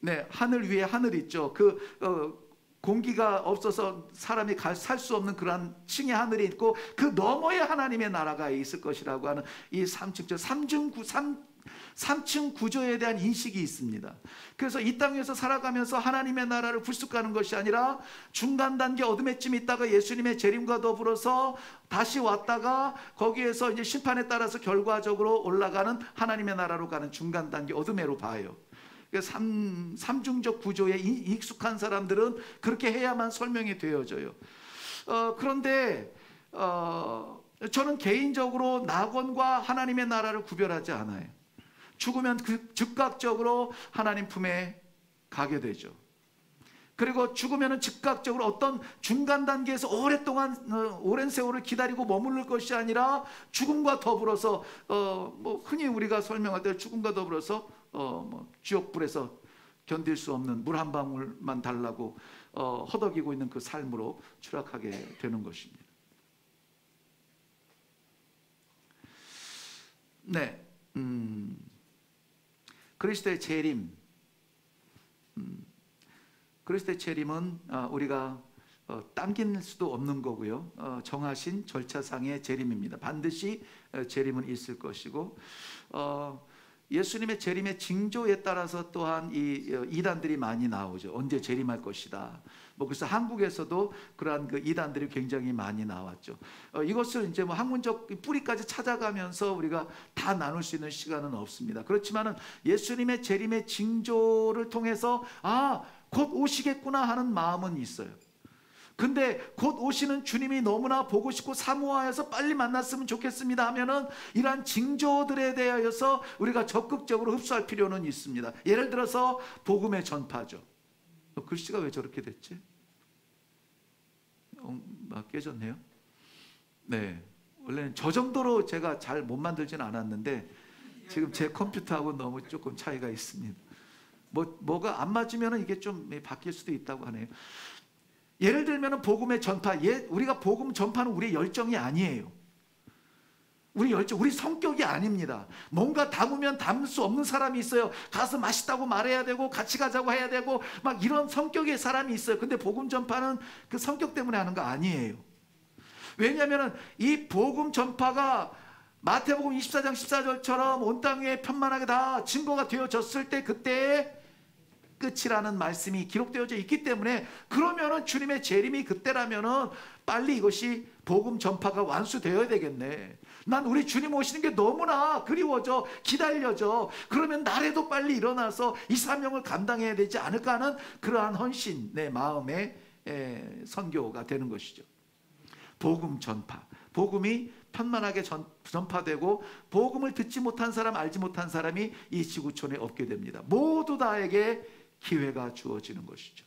Speaker 1: 네, 하늘 위에 하늘 있죠. 공기가 없어서 사람이 살 수 없는 그러한 층의 하늘이 있고, 그 너머에 하나님의 나라가 있을 것이라고 하는 이 삼층 구조에 대한 인식이 있습니다. 그래서 이 땅에서 살아가면서 하나님의 나라를 불쑥하는 것이 아니라 중간 단계 어둠의 쯤 있다가 예수님의 재림과 더불어서 다시 왔다가 거기에서 이제 심판에 따라서 결과적으로 올라가는 하나님의 나라로 가는 중간 단계 어둠에로 봐요. 삼중적 구조에 익숙한 사람들은 그렇게 해야만 설명이 되어져요. 그런데 저는 개인적으로 낙원과 하나님의 나라를 구별하지 않아요. 죽으면 즉각적으로 하나님 품에 가게 되죠. 그리고 죽으면 즉각적으로 어떤 중간 단계에서 오랫동안 오랜 세월을 기다리고 머무를 것이 아니라 죽음과 더불어서 뭐 흔히 우리가 설명할 때 죽음과 더불어서 지옥불에서 견딜 수 없는 물 한 방울만 달라고 허덕이고 있는 그 삶으로 추락하게 되는 것입니다. 네, 그리스도의 재림. 그리스도의 재림은 우리가 당길 수도 없는 거고요. 정하신 절차상의 재림입니다. 반드시 재림은 있을 것이고, 예수님의 재림의 징조에 따라서 또한 이 이단들이 많이 나오죠. 언제 재림할 것이다. 그래서 한국에서도 그러한 그 이단들이 굉장히 많이 나왔죠. 이것을 이제 뭐 학문적 뿌리까지 찾아가면서 우리가 다 나눌 수 있는 시간은 없습니다. 그렇지만은 예수님의 재림의 징조를 통해서 곧 오시겠구나 하는 마음은 있어요. 근데 곧 오시는 주님이 너무나 보고 싶고 사모하여서 빨리 만났으면 좋겠습니다 하면은 이러한 징조들에 대하여서 우리가 적극적으로 흡수할 필요는 있습니다. 예를 들어서 복음의 전파죠. 글씨가 왜 저렇게 됐지? 깨졌네요. 네, 원래는 저 정도로 제가 잘 못 만들지는 않았는데 지금 제 컴퓨터하고 너무 조금 차이가 있습니다. 뭐가 안 맞으면 이게 좀 바뀔 수도 있다고 하네요. 예를 들면 복음의 전파, 우리가 복음 전파는 우리의 열정이 아니에요. 우리 성격이 아닙니다. 뭔가 담으면 담을 수 없는 사람이 있어요. 가서 맛있다고 말해야 되고 같이 가자고 해야 되고 막 이런 성격의 사람이 있어요. 근데 복음 전파는 그 성격 때문에 하는 거 아니에요. 왜냐하면 이 복음 전파가 마태복음 24장 14절처럼 온 땅 위에 편만하게 다 증거가 되어졌을 때 그때의 끝이라는 말씀이 기록되어져 있기 때문에, 그러면은 주님의 재림이 그때라면은 빨리 이것이 복음 전파가 완수되어야 되겠네. 난 우리 주님 오시는 게 너무나 그리워져, 기다려져. 그러면 나라도 빨리 일어나서 이 사명을 감당해야 되지 않을까 하는 그러한 헌신, 내 마음의 선교가 되는 것이죠. 복음 전파, 복음이 편만하게 전파되고 복음을 듣지 못한 사람, 알지 못한 사람이 이 지구촌에 없게 됩니다. 모두 다에게 기회가 주어지는 것이죠.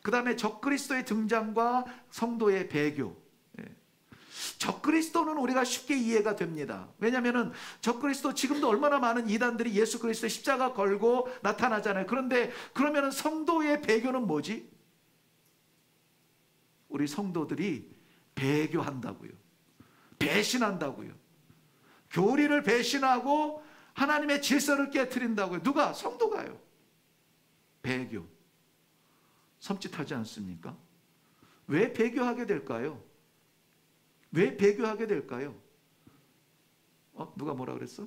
Speaker 1: 그 다음에 적그리스도의 등장과 성도의 배교. 적그리스도는 우리가 쉽게 이해가 됩니다. 왜냐하면 적그리스도 지금도 얼마나 많은 이단들이 예수 그리스도의 십자가 걸고 나타나잖아요. 그런데 그러면 성도의 배교는 뭐지? 우리 성도들이 배교한다고요. 배신한다고요. 교리를 배신하고 하나님의 질서를 깨트린다고요. 누가? 성도가요. 배교. 섬찟하지 않습니까? 왜 배교하게 될까요? 왜 배교하게 될까요? 누가 뭐라 그랬어?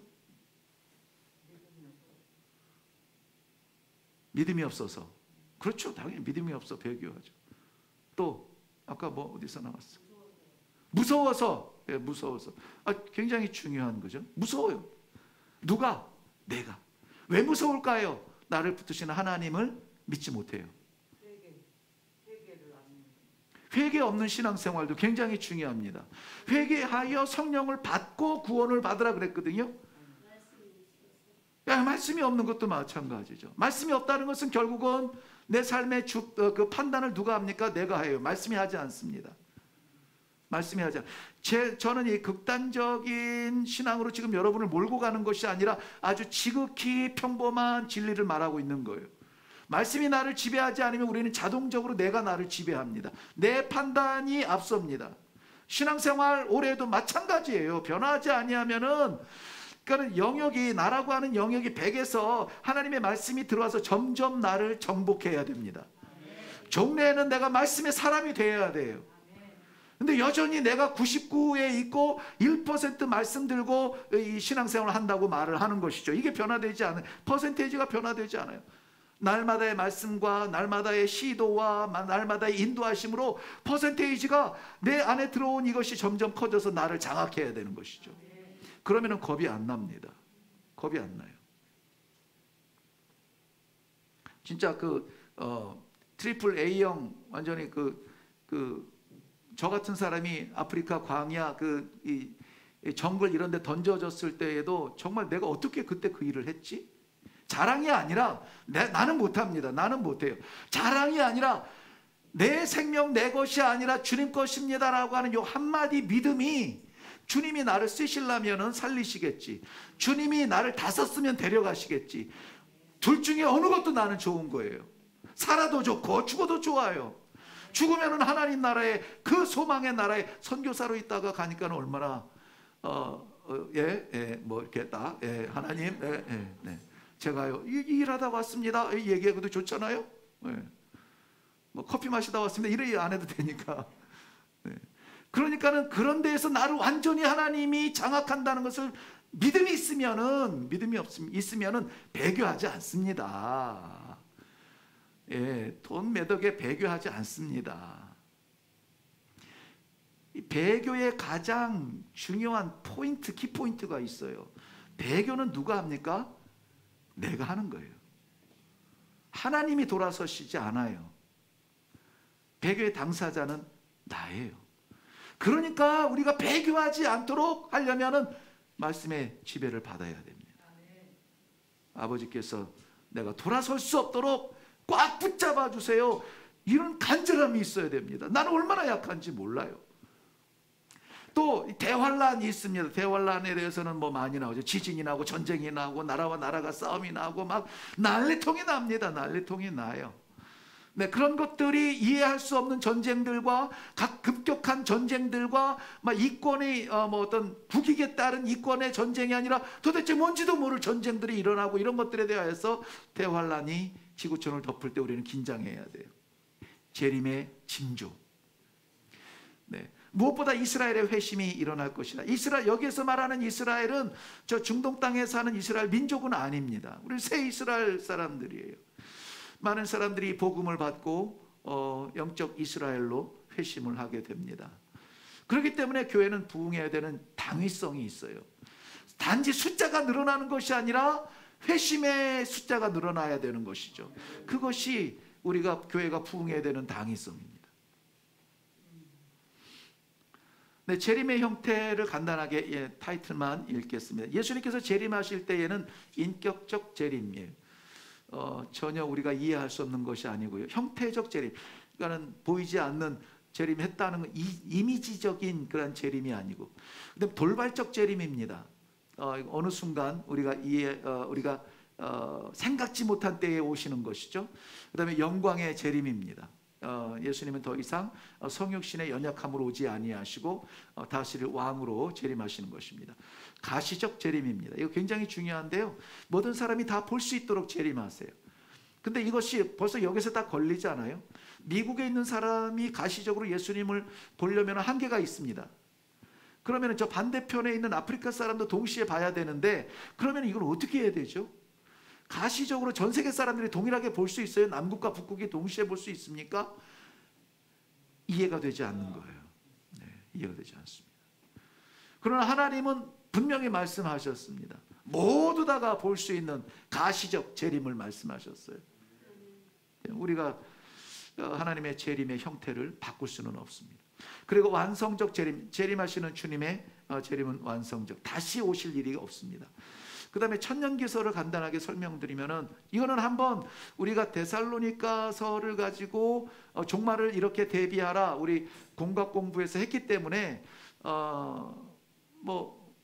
Speaker 1: 믿음이 없어서. 그렇죠. 당연히 믿음이 없어 배교하죠. 또 아까 어디서 나왔어? 무서워서. 무서워서. 굉장히 중요한 거죠. 무서워요. 누가? 내가. 왜 무서울까요? 나를 붙드시는 하나님을 믿지 못해요. 회개 없는 신앙생활도 굉장히 중요합니다. 회개하여 성령을 받고 구원을 받으라 그랬거든요. 말씀이 없는 것도 마찬가지죠. 말씀이 없다는 것은 결국은 내 삶의 그 판단을 누가 합니까? 내가 해요. 말씀이 하지 않습니다. 말씀이 하지 않습니다. 저는 이 극단적인 신앙으로 지금 여러분을 몰고 가는 것이 아니라 아주 지극히 평범한 진리를 말하고 있는 거예요. 말씀이 나를 지배하지 않으면 우리는 자동적으로 내가 나를 지배합니다. 내 판단이 앞섭니다. 신앙생활 올해도 마찬가지예요. 변하지 아니하면은, 그러니까 영역이, 나라고 하는 영역이 100에서 하나님의 말씀이 들어와서 점점 나를 정복해야 됩니다. 종래에는 내가 말씀의 사람이 되어야 돼요. 근데 여전히 내가 99에 있고 1% 말씀 들고 이 신앙생활을 한다고 말을 하는 것이죠. 이게 변화되지 않아요. 퍼센테이지가 변화되지 않아요. 날마다의 말씀과 날마다의 시도와 날마다의 인도하심으로 퍼센테이지가 내 안에 들어온 이것이 점점 커져서 나를 장악해야 되는 것이죠. 그러면 겁이 안 납니다. 겁이 안 나요. 진짜 트리플 A형 완전히 저 같은 사람이 아프리카 광야 이 정글 이런 데 던져졌을 때에도 정말 내가 어떻게 그때 그 일을 했지? 자랑이 아니라 나는 못합니다. 나는 못해요. 자랑이 아니라 내 생명 내 것이 아니라 주님 것입니다라고 하는 요 한마디 믿음이, 주님이 나를 쓰시려면 살리시겠지, 주님이 나를 다 썼으면 데려가시겠지, 둘 중에 어느 것도 나는 좋은 거예요. 살아도 좋고 죽어도 좋아요. 죽으면 하나님 나라에, 그 소망의 나라에 선교사로 있다가 가니까 얼마나 뭐 이렇게 딱 하나님 네. 제가요 일하다 왔습니다 얘기해도 좋잖아요. 뭐 커피 마시다 왔습니다 이래 안 해도 되니까. 그러니까는 그런 데에서 나를 완전히 하나님이 장악한다는 것을 믿음이 있으면은, 믿음이 있으면은 배교하지 않습니다. 돈 몇 억에 배교하지 않습니다. 이 배교의 가장 중요한 포인트, 키포인트가 있어요. 배교는 누가 합니까? 내가 하는 거예요. 하나님이 돌아서시지 않아요. 배교의 당사자는 나예요. 그러니까 우리가 배교하지 않도록 하려면은 말씀의 지배를 받아야 됩니다. 아버지께서 내가 돌아설 수 없도록 꽉 붙잡아 주세요. 이런 간절함이 있어야 됩니다. 나는 얼마나 약한지 몰라요. 또 대환란이 있습니다. 대환란에 대해서는 뭐 많이 나오죠. 지진이 나고 전쟁이 나고 나라와 나라가 싸움이 나고 막 난리통이 납니다. 난리통이 나요. 네, 그런 것들이 이해할 수 없는 전쟁들과 각 급격한 전쟁들과 막 이권의 뭐 어떤 국익에 따른 이권의 전쟁이 아니라 도대체 뭔지도 모를 전쟁들이 일어나고, 이런 것들에 대하여서 대환란이 지구촌을 덮을 때 우리는 긴장해야 돼요. 재림의 징조. 네. 무엇보다 이스라엘의 회심이 일어날 것이다. 여기에서 말하는 이스라엘은 저 중동 땅에 사는 이스라엘 민족은 아닙니다. 우리 새 이스라엘 사람들이에요. 많은 사람들이 복음을 받고 영적 이스라엘로 회심을 하게 됩니다. 그렇기 때문에 교회는 부흥해야 되는 당위성이 있어요. 단지 숫자가 늘어나는 것이 아니라 회심의 숫자가 늘어나야 되는 것이죠. 그것이 우리가 교회가 부흥해야 되는 당위성입니다. 네, 재림의 형태를 간단하게 타이틀만 읽겠습니다. 예수님께서 재림하실 때에는 인격적 재림이에요. 전혀 우리가 이해할 수 없는 것이 아니고요. 형태적 재림, 그러니까는 보이지 않는 재림했다는 건 이미지적인 그런 재림이 아니고, 그다음 돌발적 재림입니다. 어느 순간 우리가 생각지 못한 때에 오시는 것이죠. 그다음에 영광의 재림입니다. 예수님은 더 이상 성육신의 연약함으로 오지 아니하시고 다스릴 왕으로 재림하시는 것입니다. 가시적 재림입니다. 이거 굉장히 중요한데요. 모든 사람이 다 볼 수 있도록 재림하세요. 근데 이것이 벌써 여기서 다 걸리잖아요. 미국에 있는 사람이 가시적으로 예수님을 보려면 한계가 있습니다. 그러면 저 반대편에 있는 아프리카 사람도 동시에 봐야 되는데, 그러면 이걸 어떻게 해야 되죠? 가시적으로 전 세계 사람들이 동일하게 볼 수 있어요? 남국과 북국이 동시에 볼 수 있습니까? 이해가 되지 않는 거예요. 네, 이해가 되지 않습니다. 그러나 하나님은 분명히 말씀하셨습니다. 모두 다가 볼 수 있는 가시적 재림을 말씀하셨어요. 우리가 하나님의 재림의 형태를 바꿀 수는 없습니다. 그리고 완성적 재림하시는 주님의 재림은 완성적, 다시 오실 일이 없습니다. 그 다음에 천년기서를 간단하게 설명드리면은, 이거는 한번 우리가 데살로니가서를 가지고 종말을 이렇게 대비하라 우리 공각 공부에서 했기 때문에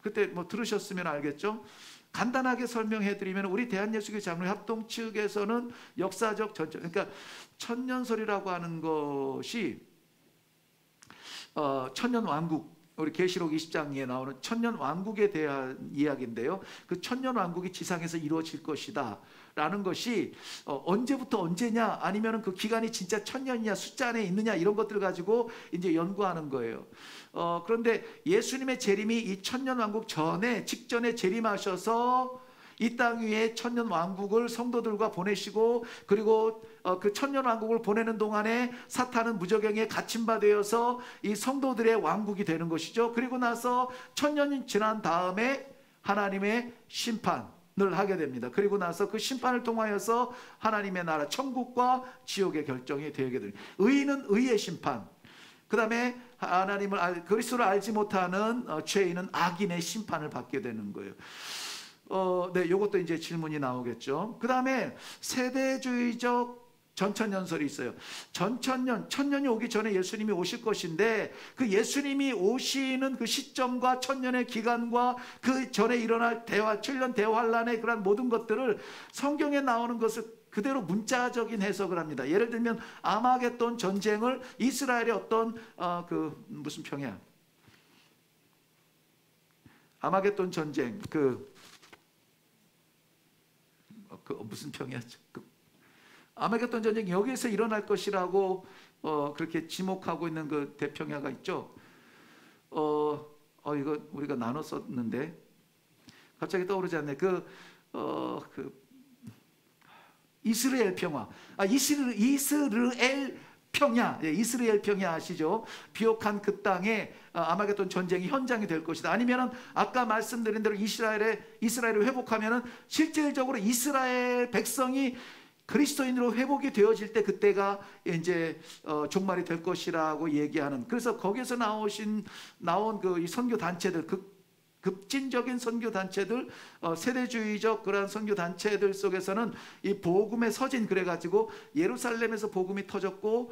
Speaker 1: 그때 들으셨으면 알겠죠. 간단하게 설명해드리면, 우리 대한예수교 장로회 합동 측에서는 역사적 전체, 그러니까 천년설이라고 하는 것이 천년왕국, 우리 계시록 20장에 나오는 천년왕국에 대한 이야기인데요, 그 천년왕국이 지상에서 이루어질 것이다 라는 것이 언제부터 언제냐, 아니면 그 기간이 진짜 천년이냐, 숫자 안에 있느냐, 이런 것들을 가지고 이제 연구하는 거예요. 그런데 예수님의 재림이 이 천년왕국 전에, 직전에 재림하셔서 이 땅 위에 천년왕국을 성도들과 보내시고, 그리고 그 천년왕국을 보내는 동안에 사탄은 무저경에 갇힌 바 되어서 이 성도들의 왕국이 되는 것이죠. 그리고 나서 천년이 지난 다음에 하나님의 심판을 하게 됩니다. 그리고 나서 그 심판을 통하여서 하나님의 나라 천국과 지옥의 결정이 되게 됩니다. 의인은 의의 심판, 그 다음에 그리스도를 알지 못하는 죄인은 악인의 심판을 받게 되는 거예요. 이것도 이제 질문이 나오겠죠. 그 다음에 세대주의적 전천년설이 있어요. 천년이 오기 전에 예수님이 오실 것인데, 그 예수님이 오시는 그 시점과 천년의 기간과 그 전에 일어날 천년 대환란의 그런 모든 것들을 성경에 나오는 것을 그대로 문자적인 해석을 합니다. 예를 들면 아마겟돈 전쟁을 이스라엘의 어떤 무슨 평야? 아마겟돈 전쟁 무슨 평이었죠? 아마겟돈 전쟁이 여기에서 일어날 것이라고 그렇게 지목하고 있는 그 대평야가 있죠. 이거 우리가 나눠 썼는데 갑자기 떠오르지 않네. 이스라엘 평화. 이스라엘 평야, 이스라엘 평야 아시죠? 비옥한 그 땅에 아마겟돈 전쟁이 현장이 될 것이다. 아니면은 아까 말씀드린 대로 이스라엘을 회복하면은 실질적으로 이스라엘 백성이 그리스도인으로 회복이 되어질 때, 그때가 이제 종말이 될 것이라고 얘기하는, 그래서 거기에서 나온 이 선교 단체들, 급진적인 선교 단체들, 세대주의적 그러한 선교 단체들 속에서는 이 복음의 서진, 그래가지고 예루살렘에서 복음이 터졌고,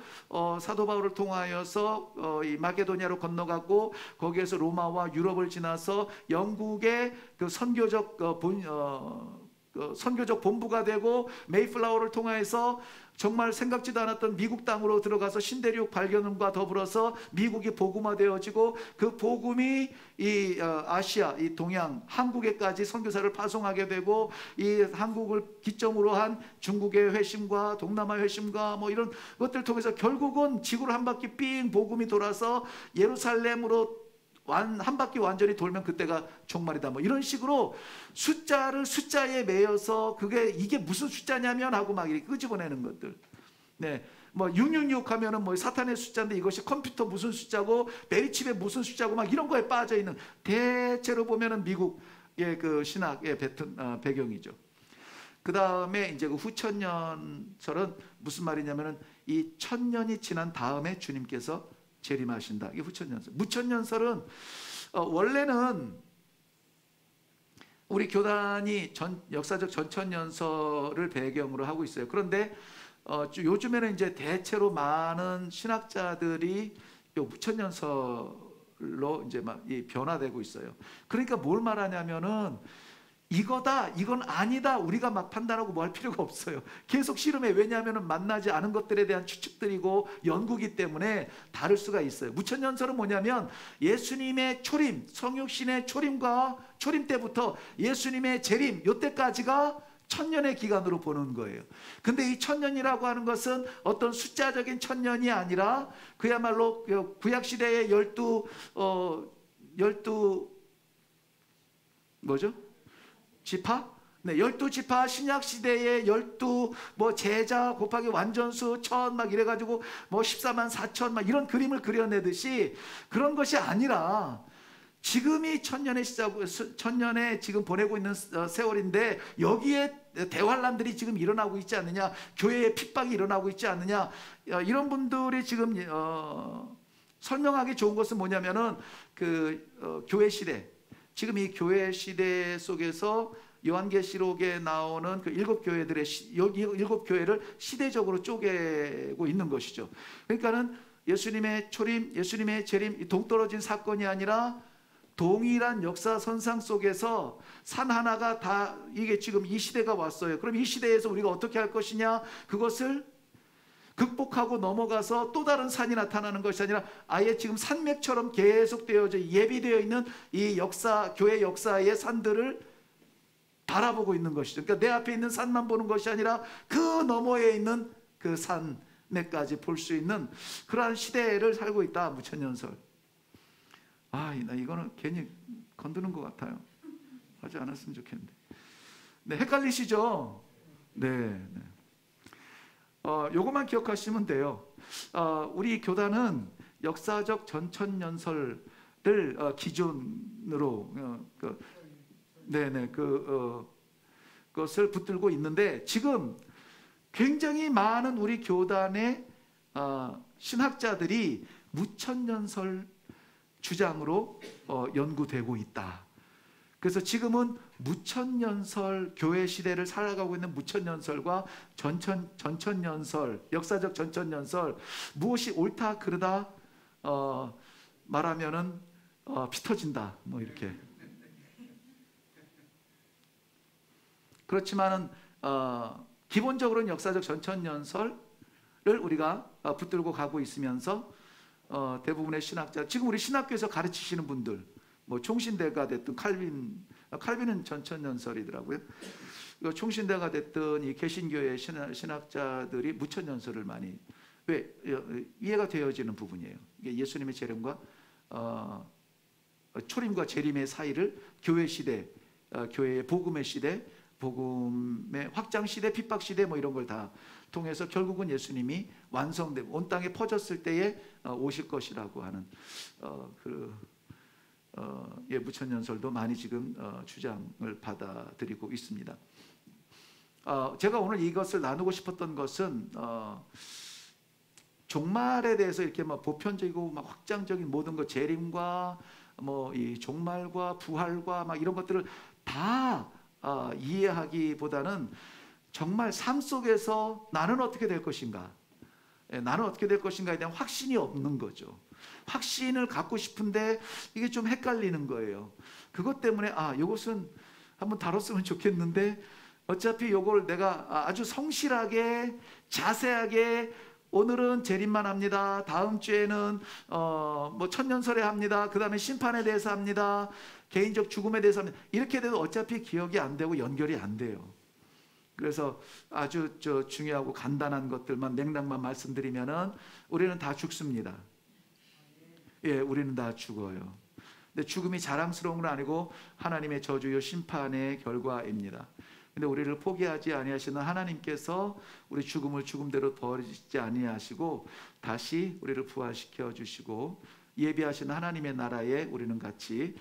Speaker 1: 사도 바울을 통하여서 이 마게도냐로 건너가고, 거기에서 로마와 유럽을 지나서 영국의 그 선교적 본부가 되고, 메이플라워를 통해서 정말 생각지도 않았던 미국 땅으로 들어가서 신대륙 발견과 더불어서 미국이 복음화되어지고, 그 복음이 이 아시아, 이 동양, 한국에까지 선교사를 파송하게 되고, 이 한국을 기점으로 한 중국의 회심과 동남아 회심과 이런 것들 통해서 결국은 지구를 한 바퀴 삥 복음이 돌아서 예루살렘으로 한 바퀴 완전히 돌면 그때가 종말이다. 이런 식으로 숫자를 숫자에 매여서 이게 무슨 숫자냐면 하고 막 이렇게 끄집어내는 것들. 네. 666 하면은 사탄의 숫자인데 이것이 컴퓨터 무슨 숫자고 베리칩의 무슨 숫자고 막 이런 거에 빠져 있는, 대체로 보면은 미국의 그 신학의 배경이죠. 그 다음에 이제 그 후천년설은 무슨 말이냐면은 이 천년이 지난 다음에 주님께서 재림하신다. 이게 후천년설. 무천년설은 원래는 우리 교단이 역사적 전천년설을 배경으로 하고 있어요. 그런데 요즘에는 이제 대체로 많은 신학자들이 이 무천년설로 이제 막 변화되고 있어요. 그러니까 뭘 말하냐면은 이거다, 이건 아니다, 우리가 막 판단하고 뭐 할 필요가 없어요. 계속 씨름해. 왜냐하면 만나지 않은 것들에 대한 추측들이고 연구기 때문에 다를 수가 있어요. 무천년설은 뭐냐면 예수님의 초림, 성육신의 초림과 초림 때부터 예수님의 재림, 이때까지가 천년의 기간으로 보는 거예요. 근데 이 천년이라고 하는 것은 어떤 숫자적인 천년이 아니라 그야말로 구약시대의 12 뭐죠? 지파? 네, 12지파, 신약시대의 12 제자 곱하기 완전수 1000 막 이래가지고 14만 4천 막 이런 그림을 그려내듯이 그런 것이 아니라 지금이 천년의 지금 보내고 있는 세월인데 여기에 대환란들이 지금 일어나고 있지 않느냐, 교회에 핍박이 일어나고 있지 않느냐, 이런 분들이 지금 설명하기 좋은 것은 뭐냐면은 교회 시대, 지금 이 교회 시대 속에서 요한계시록에 나오는 그 일곱 교회들의 일곱 교회를 시대적으로 쪼개고 있는 것이죠. 그러니까는 예수님의 초림, 예수님의 재림, 동떨어진 사건이 아니라 동일한 역사 선상 속에서 산 하나가 다, 이게 지금 이 시대가 왔어요. 그럼 이 시대에서 우리가 어떻게 할 것이냐, 그것을 극복하고 넘어가서 또 다른 산이 나타나는 것이 아니라 아예 지금 산맥처럼 계속 되어져 예비되어 있는 이 역사, 교회 역사의 산들을 바라보고 있는 것이죠. 그러니까 내 앞에 있는 산만 보는 것이 아니라 그 너머에 있는 그 산에까지 볼 수 있는 그러한 시대를 살고 있다. 무천년설. 나 이거는 괜히 건드는 것 같아요. 하지 않았으면 좋겠는데. 네, 헷갈리시죠? 네. 요것만 기억하시면 돼요. 우리 교단은 역사적 전천년설을 기준으로 그것을 붙들고 있는데, 지금 굉장히 많은 우리 교단의 신학자들이 무천년설 주장으로 연구되고 있다. 그래서 지금은 무천년설, 교회 시대를 살아가고 있는 무천년설과 전천년설, 역사적 전천년설, 무엇이 옳다 그르다 말하면은 피 터진다, 뭐 이렇게. 그렇지만은 기본적으로는 역사적 전천년설을 우리가 붙들고 가고 있으면서 대부분의 신학자, 지금 우리 신학교에서 가르치시는 분들, 뭐 총신대가 됐든 칼빈은 전천년설이더라고요. 총신대가 됐든 이 개신교의 신학자들이 무천년설을 많이, 왜 이해가 되어지는 부분이에요. 이게 예수님의 재림과 초림과 재림의 사이를 교회 시대, 교회의 복음의 시대, 복음의 확장 시대, 핍박 시대, 뭐 이런 걸 다 통해서 결국은 예수님이 완성되고 온 땅에 퍼졌을 때에 오실 것이라고 하는 무천년설도 많이 지금 주장을 받아들이고 있습니다. 제가 오늘 이것을 나누고 싶었던 것은 종말에 대해서 이렇게 막 보편적이고 막 확장적인 모든 것, 재림과 뭐 이 종말과 부활과 막 이런 것들을 다 이해하기보다는 정말 삶 속에서 나는 어떻게 될 것인가, 나는 어떻게 될 것인가에 대한 확신이 없는 거죠. 확신을 갖고 싶은데 이게 좀 헷갈리는 거예요. 그것 때문에 이것은 한번 다뤘으면 좋겠는데 어차피 이걸 내가 아주 성실하게 자세하게, 오늘은 재림만 합니다, 다음 주에는 뭐 천년설에 합니다, 그 다음에 심판에 대해서 합니다, 개인적 죽음에 대해서 합니다, 이렇게 돼도 어차피 기억이 안 되고 연결이 안 돼요. 그래서 아주 중요하고 간단한 것들만 맥락만 말씀드리면은 우리는 다 죽습니다. 예, 우리는 다 죽어요. 근데 죽음이 자랑스러운 건 아니고 하나님의 저주요 심판의 결과입니다. 근데 우리를 포기하지 아니하시는 하나님께서 우리 죽음을 죽음대로 버리지 아니하시고 다시 우리를 부활시켜 주시고 예비하신 하나님의 나라에 우리는 같이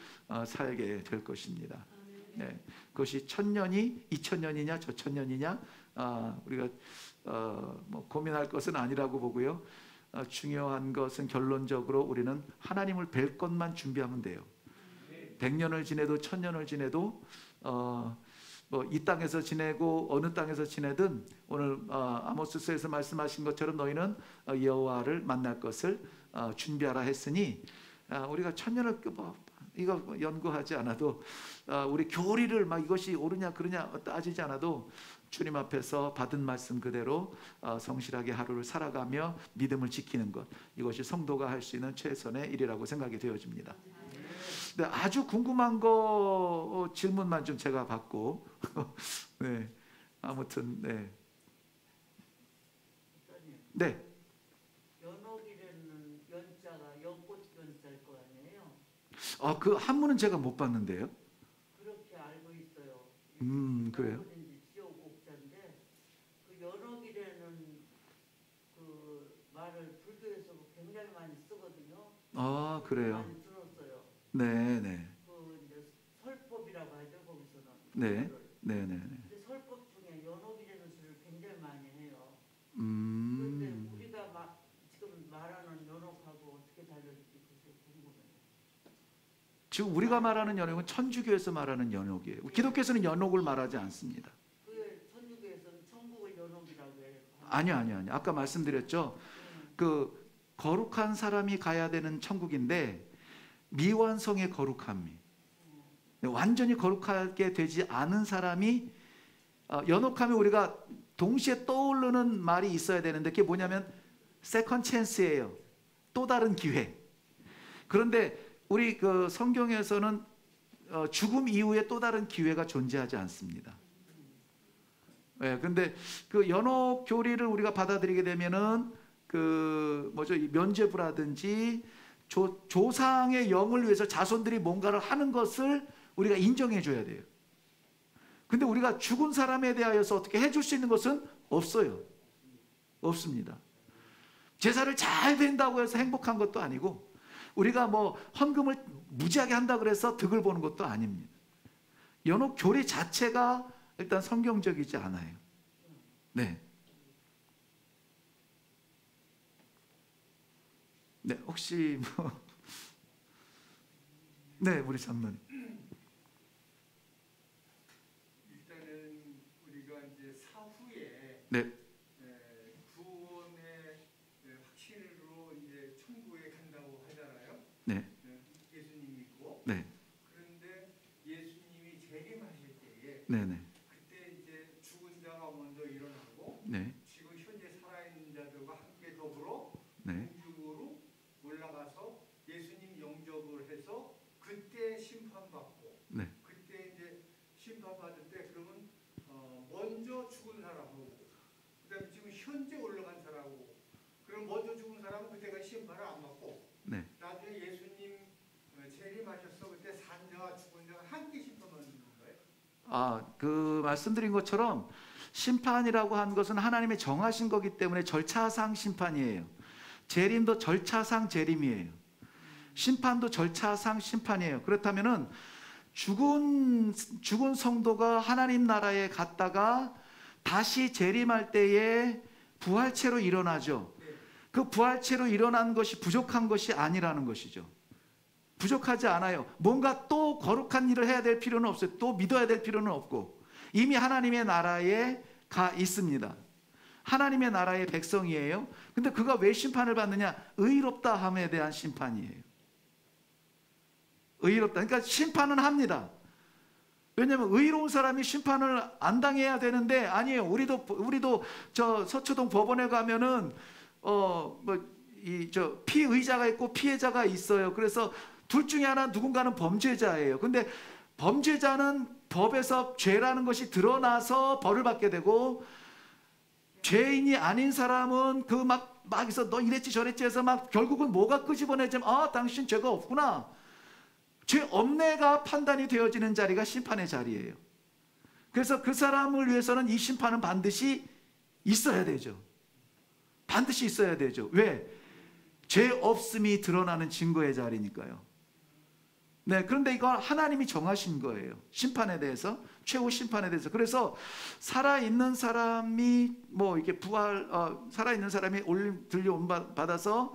Speaker 1: 살게 될 것입니다. 네, 그것이 1000년이 2000년이냐 저천년이냐 우리가 뭐 고민할 것은 아니라고 보고요. 중요한 것은 결론적으로 우리는 하나님을 뵐 것만 준비하면 돼요. 100년을 지내도 1000년을 지내도 뭐 이 땅에서 지내고 어느 땅에서 지내든 오늘 아모스서에서 말씀하신 것처럼 너희는 여호와를 만날 것을 준비하라 했으니 우리가 1000년을 이거 연구하지 않아도 우리 교리를 막 이것이 옳으냐 그르냐 따지지 않아도 주님 앞에서 받은 말씀 그대로 성실하게 하루를 살아가며 믿음을 지키는 것, 이것이 성도가 할 수 있는 최선의 일이라고 생각이 되어집니다. 근데 아주 궁금한 거 질문만 좀 제가 받고 네, 아무튼 네.
Speaker 2: 연옥이라는 연자가 연꽃 연자일 거 아니에요?
Speaker 1: 그 한문은 제가 못 봤는데요.
Speaker 2: 그렇게 알고 있어요.
Speaker 1: 그래요?
Speaker 2: 지옥옥자인데 그 연옥이라는 그 말을 불교에서 굉장히 많이 쓰거든요.
Speaker 1: 그래요.
Speaker 2: 많이 들었어요.
Speaker 1: 네.
Speaker 2: 그 이제 설법이라고 하죠, 거기서는.
Speaker 1: 네.
Speaker 2: 근데 설법 중에
Speaker 1: 지금 우리가 말하는 연옥은 천주교에서 말하는 연옥이에요. 기독교에서는 연옥을 말하지 않습니다.
Speaker 2: 그 천주교에서는 천국을 연옥이라고 해요.
Speaker 1: 아니요. 아까 말씀드렸죠. 그 거룩한 사람이 가야 되는 천국인데 미완성의 거룩함이, 완전히 거룩하게 되지 않은 사람이, 연옥하면 우리가 동시에 떠오르는 말이 있어야 되는데 그게 뭐냐면 세컨 찬스예요. 또 다른 기회. 그런데 우리 그 성경에서는 죽음 이후에 또 다른 기회가 존재하지 않습니다. 네, 근데 그 연옥 교리를 우리가 받아들이게 되면은 그 뭐죠, 이 면죄부라든지 조상의 영을 위해서 자손들이 뭔가를 하는 것을 우리가 인정해 줘야 돼요. 근데 우리가 죽은 사람에 대하여서 어떻게 해줄 수 있는 것은 없어요. 없습니다. 제사를 잘 드린다고 해서 행복한 것도 아니고, 우리가 뭐 헌금을 무지하게 한다고 그래서 득을 보는 것도 아닙니다. 연옥 교리 자체가 일단 성경적이지 않아요. 네. 네, 혹시 뭐 네, 우리 장로님.
Speaker 3: 일단은 우리가 이제 사후에
Speaker 1: 네.
Speaker 3: 구원의 확신으로 이제 천국에 간다고 하잖아요.
Speaker 1: 네.
Speaker 3: 예수님 믿고.
Speaker 1: 네.
Speaker 3: 그런데 예수님이 재림하실 때에
Speaker 1: 네네.
Speaker 3: 그때 이제 죽은 자가 먼저 일어나고
Speaker 1: 네.
Speaker 3: 지금 현재 살아있는 자들과 함께 더불어
Speaker 1: 네.
Speaker 3: 공중으로 올라가서 예수님 영접을 해서 그때 심판받고,
Speaker 1: 네.
Speaker 3: 그때 이제 심판받을 때 그러면 먼저 죽은 사람하고 그다음에 지금 현재 올라간 사람하고, 그럼 먼저 죽은 사람은 그때까지 심판을 안 받고
Speaker 1: 네.
Speaker 3: 나중에 예수님 재림하셔서 그때 산 자와 죽은 자가 함께 심판받는 거예요.
Speaker 1: 그 말씀드린 것처럼 심판이라고 한 것은 하나님이 정하신 거기 때문에 절차상 심판이에요. 재림도 절차상 재림이에요. 심판도 절차상 심판이에요. 그렇다면은 죽은 성도가 하나님 나라에 갔다가 다시 재림할 때에 부활체로 일어나죠. 그 부활체로 일어난 것이 부족한 것이 아니라는 것이죠. 부족하지 않아요. 뭔가 또 거룩한 일을 해야 될 필요는 없어요. 또 믿어야 될 필요는 없고 이미 하나님의 나라에 가 있습니다. 하나님의 나라의 백성이에요. 근데 그가 왜 심판을 받느냐? 의롭다 함에 대한 심판이에요. 의롭다. 그러니까 심판은 합니다. 왜냐하면 의로운 사람이 심판을 안 당해야 되는데 아니에요. 우리도 저 서초동 법원에 가면은 피의자가 있고 피해자가 있어요. 그래서 둘 중에 하나 누군가는 범죄자예요. 근데 범죄자는 법에서 죄라는 것이 드러나서 벌을 받게 되고, 죄인이 아닌 사람은 그 막 해서 너 이랬지 저랬지 해서 막 결국은 뭐가 끄집어내지면 당신 죄가 없구나, 죄 없네가 판단이 되어지는 자리가 심판의 자리예요. 그래서 그 사람을 위해서는 이 심판은 반드시 있어야 되죠. 반드시 있어야 되죠. 왜? 죄 없음이 드러나는 증거의 자리니까요. 네, 그런데 이건 하나님이 정하신 거예요. 심판에 대해서, 최후 심판에 대해서. 그래서 살아있는 사람이 이렇게 살아있는 사람이 들려옴 받아서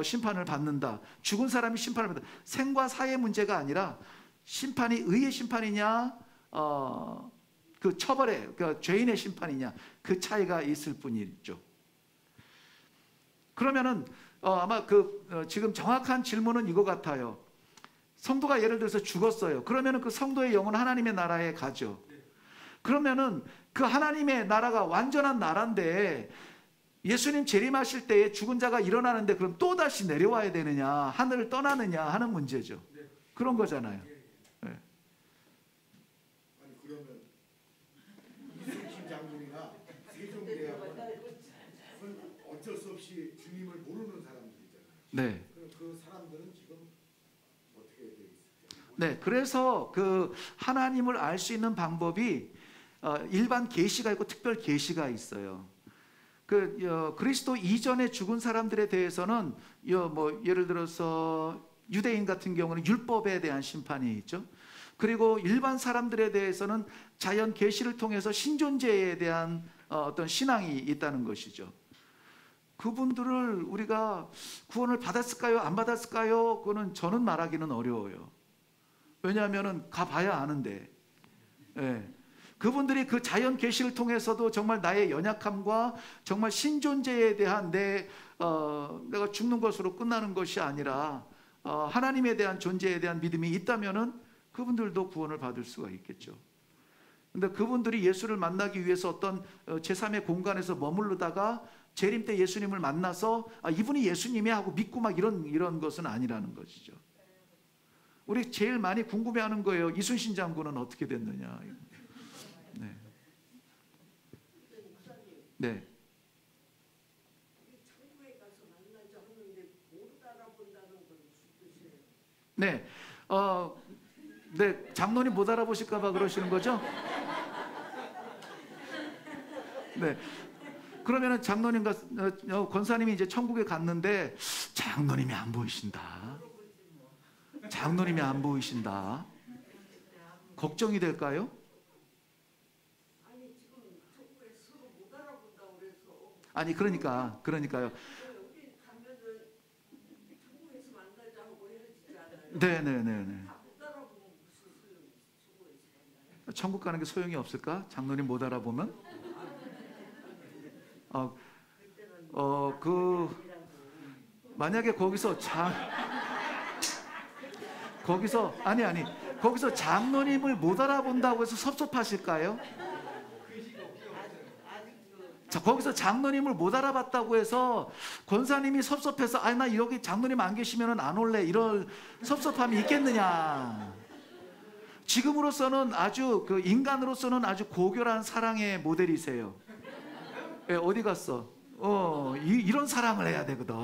Speaker 1: 심판을 받는다. 죽은 사람이 심판을 받는다. 생과 사의 문제가 아니라 심판이 의의 심판이냐, 그 처벌의 죄인의 심판이냐, 그 차이가 있을 뿐이죠. 그러면은 아마 지금 정확한 질문은 이거 같아요. 성도가 예를 들어서 죽었어요. 그러면은 그 성도의 영은 하나님의 나라에 가죠. 그러면은 그 하나님의 나라가 완전한 나라인데 예수님 재림하실 때에 죽은 자가 일어나는데 그럼 또 다시 내려와야 되느냐, 하늘을 떠나느냐 하는 문제죠. 그런 거잖아요. 네.
Speaker 4: 아니 그러면 이순신 장군이나 세종대왕은 어쩔 수 없이 주님을 모르는 사람들이잖아요.
Speaker 1: 네.
Speaker 4: 그럼 그 사람들은 지금 어떻게 돼 있을까요?
Speaker 1: 네, 그래서 그 하나님을 알 수 있는 방법이 일반 계시가 있고 특별 계시가 있어요. 그리스도 이전에 죽은 사람들에 대해서는 예를 들어서 유대인 같은 경우는 율법에 대한 심판이 있죠. 그리고 일반 사람들에 대해서는 자연 계시를 통해서 신존재에 대한 어떤 신앙이 있다는 것이죠. 그분들을 우리가 구원을 받았을까요? 안 받았을까요? 그거는 저는 말하기는 어려워요. 왜냐하면은 가봐야 아는데. 예. 그분들이 그 자연 계시를 통해서도 정말 나의 연약함과 정말 신존재에 대한 내가 죽는 것으로 끝나는 것이 아니라 하나님에 대한 존재에 대한 믿음이 있다면은 그분들도 구원을 받을 수가 있겠죠. 근데 그분들이 예수를 만나기 위해서 어떤 제3의 공간에서 머무르다가 재림 때 예수님을 만나서 이분이 예수님이 하고 믿고 막 이런 것은 아니라는 것이죠. 우리 제일 많이 궁금해하는 거예요. 이순신 장군은 어떻게 됐느냐. 네. 네. 네. 네. 장로님 못 알아보실까 봐 그러시는 거죠? 네. 그러면은 장로님과 권사님이 이제 천국에 갔는데 장로님이 안 보이신다. 장로님이 안 보이신다. 걱정이 될까요? 아니 그러니까요. 네네네. 천국 가는 게 소용이 없을까? 장로님 못 알아보면? 만약에 거기서 거기서 장로님을 못 알아본다고 해서 섭섭하실까요? 자, 거기서 장로님을 못 알아봤다고 해서 권사님이 섭섭해서 나 여기 장로님 안 계시면 안 올래 이럴 섭섭함이 있겠느냐. 지금으로서는 인간으로서는 아주 고결한 사랑의 모델이세요. 예, 어디 갔어? 이런 사랑을 해야 되거든.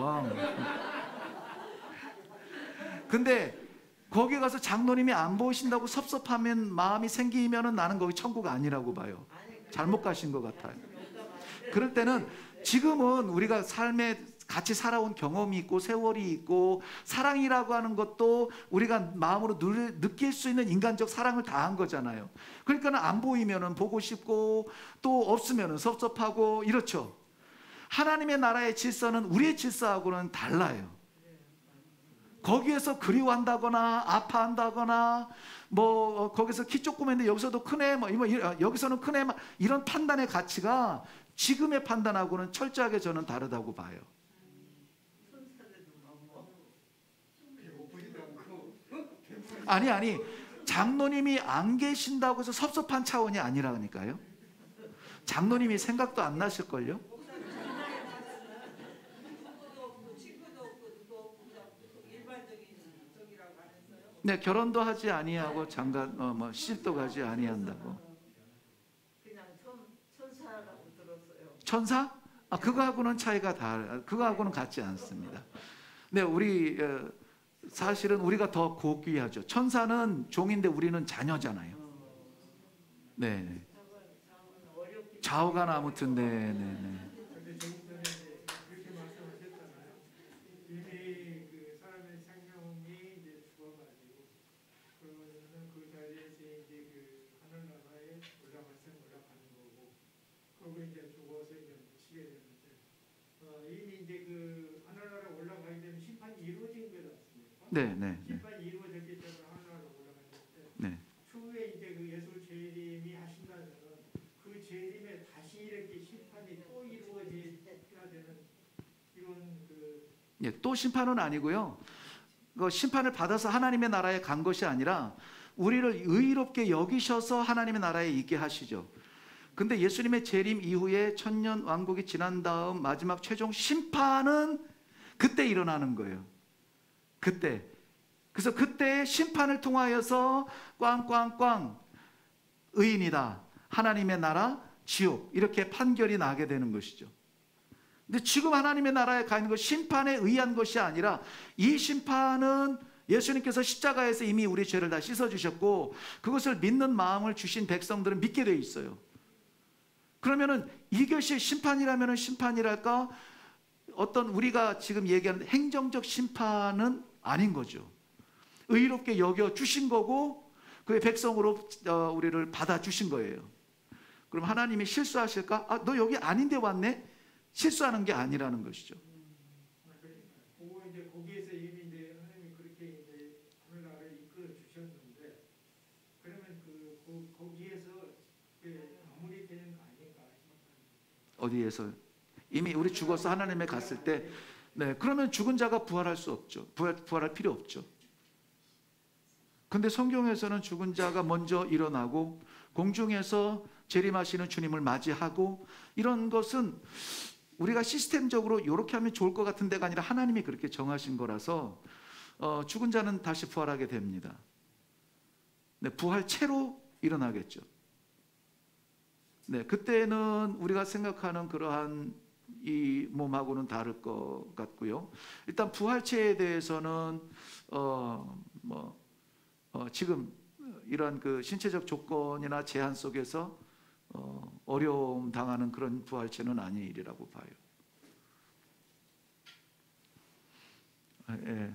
Speaker 1: 근데 거기 가서 장로님이 안 보이신다고 섭섭하면 마음이 생기면은 나는 거기 천국 아니라고 봐요. 잘못 가신 것 같아요. 그럴 때는 지금은 우리가 삶에 같이 살아온 경험이 있고 세월이 있고 사랑이라고 하는 것도 우리가 마음으로 느낄 수 있는 인간적 사랑을 다한 거잖아요. 그러니까 안 보이면은 보고 싶고 또 없으면은 섭섭하고 이렇죠. 하나님의 나라의 질서는 우리의 질서하고는 달라요. 거기에서 그리워한다거나 아파한다거나 거기서 키 조그만데 여기서도 크네 여기서는 크네 이런 판단의 가치가 지금의 판단하고는 철저하게 저는 다르다고 봐요. 아니 장로님이 안 계신다고 해서 섭섭한 차원이 아니라니까요. 장로님이 생각도 안 나실걸요. 네, 결혼도 하지 아니하고 장가 시집도 가지 아니한다고.
Speaker 2: 그냥 천사라고 들었어요.
Speaker 1: 천사? 그거하고는 그거하고는 같지 않습니다. 네, 우리 사실은 우리가 더 고귀하죠. 천사는 종인데 우리는 자녀잖아요. 네. 좌우간 아무튼 네. 네.
Speaker 3: 심판이 이루어졌기 때문에 하늘나라로 올라갔는데
Speaker 1: 네.
Speaker 3: 추후에 이제 그 예수 재림이 하신다면 그 재림에 다시 이렇게 심판이 또 이루어져야 되는 이런
Speaker 1: 또 심판은 아니고요. 그 심판을 받아서 하나님의 나라에 간 것이 아니라 우리를 의롭게 여기셔서 하나님의 나라에 있게 하시죠. 근데 예수님의 재림 이후에 천년 왕국이 지난 다음 마지막 최종 심판은 그때 일어나는 거예요. 그래서 그때의 심판을 통하여서 꽝꽝꽝 의인이다, 하나님의 나라, 지옥 이렇게 판결이 나게 되는 것이죠. 근데 지금 하나님의 나라에 가 있는 것 심판에 의한 것이 아니라 이 심판은 예수님께서 십자가에서 이미 우리 죄를 다 씻어주셨고 그것을 믿는 마음을 주신 백성들은 믿게 돼 있어요. 그러면은 이것이 심판이라면은 심판이랄까? 어떤 우리가 지금 얘기하는 행정적 심판은 아닌 거죠. 의롭게 여겨 주신 거고 그의 백성으로 우리를 받아 주신 거예요. 그럼 하나님이 실수하실까? 너 여기 아닌데 왔네? 실수하는 게 아니라는 것이죠.
Speaker 3: 거기에서 이미 이제 하나님이 그렇게 이제 하늘나라를 이끌어 주셨는데
Speaker 1: 어디에서 이미 우리 죽어서 하나님에 갔을 때, 네, 그러면 죽은 자가 부활할 수 없죠. 부활할 필요 없죠. 근데 성경에서는 죽은 자가 먼저 일어나고 공중에서 재림하시는 주님을 맞이하고, 이런 것은 우리가 시스템적으로 이렇게 하면 좋을 것 같은 데가 아니라 하나님이 그렇게 정하신 거라서 죽은 자는 다시 부활하게 됩니다. 네, 부활체로 일어나겠죠. 네, 그때는 우리가 생각하는 그러한 이 몸하고는 다를 것 같고요. 일단 부활체에 대해서는 지금 이러한 그 신체적 조건이나 제한 속에서 어려움 당하는 그런 부활체는 아니리라고 봐요. 예.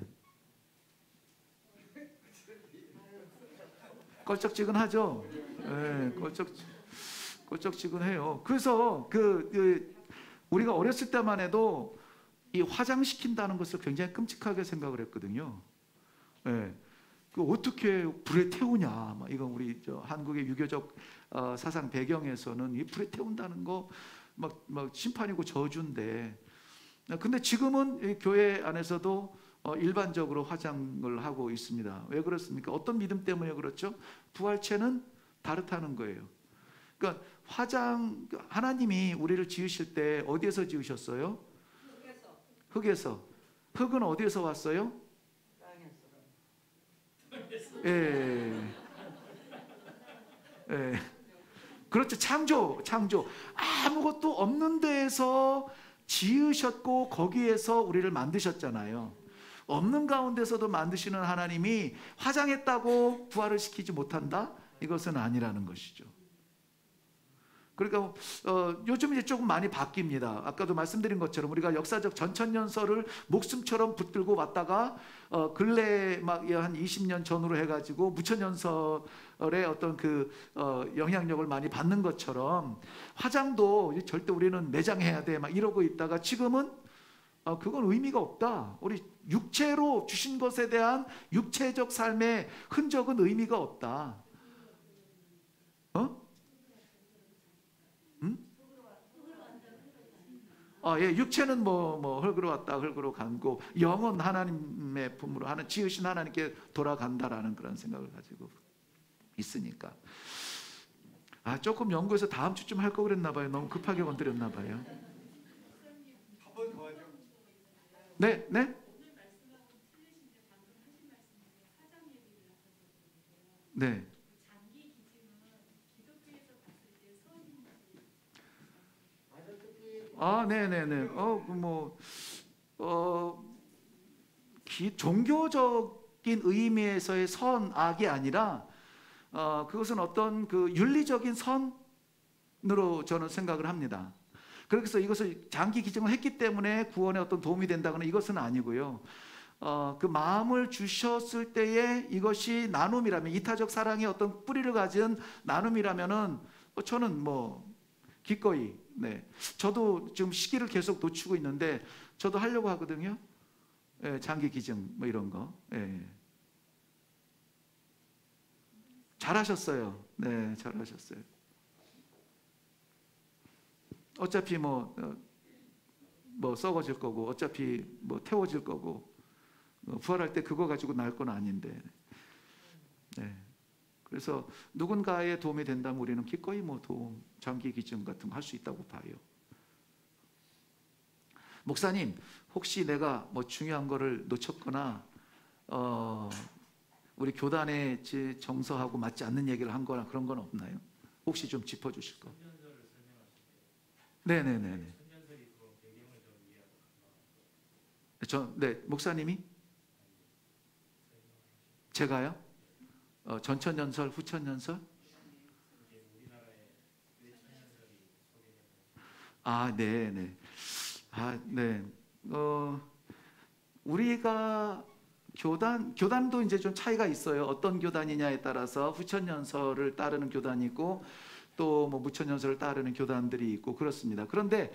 Speaker 1: 껄쩍지근하죠. 예, 껄쩍지근해요. 그래서 우리가 어렸을 때만 해도 이 화장시킨다는 것을 굉장히 끔찍하게 생각을 했거든요. 예. 그 어떻게 불에 태우냐? 막 이건 우리 한국의 유교적 사상 배경에서는 이 불에 태운다는 거 막 심판이고 저주인데, 근데 지금은 이 교회 안에서도 일반적으로 화장을 하고 있습니다. 왜 그렇습니까? 어떤 믿음 때문에 그렇죠? 부활체는 다르다는 거예요. 그러니까 하나님이 우리를 지으실 때 어디에서 지으셨어요? 흙에서. 흙은 어디에서 왔어요? 예. 예. 그렇죠. 창조. 아무것도 없는 데에서 지으셨고 거기에서 우리를 만드셨잖아요. 없는 가운데서도 만드시는 하나님이 화장했다고 부활을 시키지 못한다? 이것은 아니라는 것이죠. 그러니까 요즘 이제 조금 많이 바뀝니다. 아까도 말씀드린 것처럼 우리가 역사적 전천년설을 목숨처럼 붙들고 왔다가 근래 막 한 20년 전으로 해가지고 무천년설의 어떤 그 영향력을 많이 받는 것처럼 화장도 절대 우리는 매장해야 돼 막 이러고 있다가 지금은 그건 의미가 없다. 우리 육체로 주신 것에 대한 육체적 삶의 흔적은 의미가 없다. 예, 육체는 흙으로 왔다 흙으로 간고 영은 하나님의 품으로 지으신 하나님께 돌아간다라는 그런 생각을 가지고 있으니까. 조금 연구해서 다음 주쯤 할 거 그랬나 봐요. 너무 급하게 건드렸나 봐요.
Speaker 3: 한 번 더 하죠.
Speaker 1: 네, 네, 네. 네네네. 종교적인 의미에서의 선악이 아니라 그것은 어떤 그 윤리적인 선으로 저는 생각을 합니다. 그래서 이것을 장기 기증을 했기 때문에 구원에 어떤 도움이 된다거나 이것은 아니고요. 그 마음을 주셨을 때에 이것이 나눔이라면, 이타적 사랑의 어떤 뿌리를 가진 나눔이라면은 저는 기꺼이, 네. 저도 지금 시기를 계속 놓치고 있는데 저도 하려고 하거든요. 예, 장기 기증 이런 거. 예. 잘하셨어요. 네, 잘하셨어요. 어차피 썩어질 거고, 어차피 태워질 거고, 부활할 때 그거 가지고 날 건 아닌데. 네. 그래서 누군가의 도움이 된다면 우리는 기꺼이 장기 기증 같은 거 할 수 있다고 봐요. 목사님, 혹시 내가 중요한 거를 놓쳤거나 우리 교단의 정서하고 맞지 않는 얘기를 한 거나 그런 건 없나요? 혹시 좀 짚어주실 거? 네네네. 네, 목사님이? 제가요? 전천년설, 후천년설? 네네. 네. 우리가 교단도 이제 좀 차이가 있어요. 어떤 교단이냐에 따라서 후천년설을 따르는 교단이 있고 또 무천년설을 따르는 교단들이 있고 그렇습니다. 그런데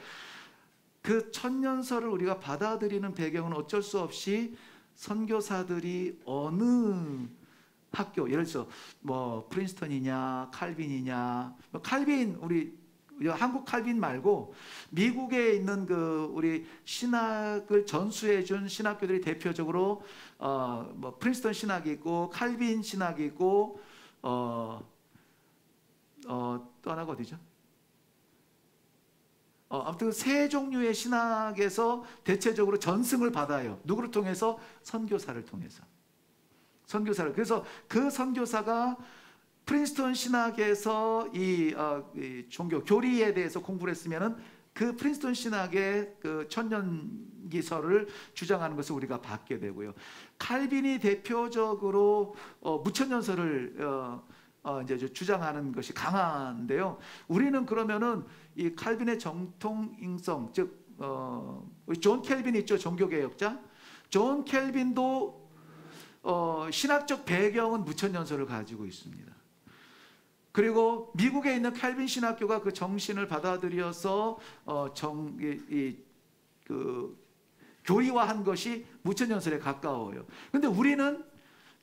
Speaker 1: 그 천년설을 우리가 받아들이는 배경은 어쩔 수 없이 선교사들이 어느 학교, 예를 들어서 프린스턴이냐 칼빈이냐, 칼빈 우리 한국 칼빈 말고 미국에 있는 그 우리 신학을 전수해 준 신학교들이 대표적으로 뭐 프린스턴 신학이 있고 칼빈 신학이 있고 또 하나가 어디죠? 아무튼 세 종류의 신학에서 대체적으로 전승을 받아요. 누구를 통해서? 선교사를 통해서. 선교사를. 그래서 그 선교사가 프린스턴 신학에서 이 종교 교리에 대해서 공부를 했으면은 그 프린스턴 신학의 그 천년기설을 주장하는 것을 우리가 받게 되고요. 칼빈이 대표적으로 무천년설을 이제 주장하는 것이 강한데요. 우리는 그러면은 이 칼빈의 정통인성, 즉 우리 존 켈빈 있죠, 종교개혁자. 존 켈빈도 신학적 배경은 무천년설을 가지고 있습니다. 그리고 미국에 있는 칼빈 신학교가 그 정신을 받아들여서 교리화한 것이 무천년설에 가까워요. 그런데 우리는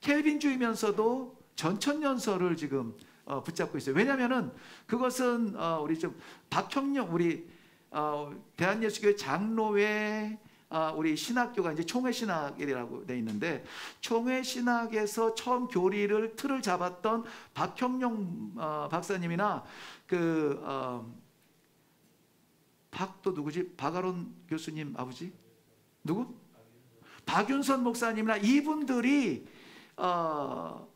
Speaker 1: 켈빈주의면서도 전천년설을 지금 붙잡고 있어요. 왜냐하면은 그것은 우리 좀 박형룡 우리 대한예수교회 장로회 우리 신학교가 이제 총회신학이라고 돼 있는데 총회신학에서 처음 교리를 틀을 잡았던 박형룡 박사님이나 또 누구지? 박아론 교수님 아버지 누구? 박윤선 목사님이나 이분들이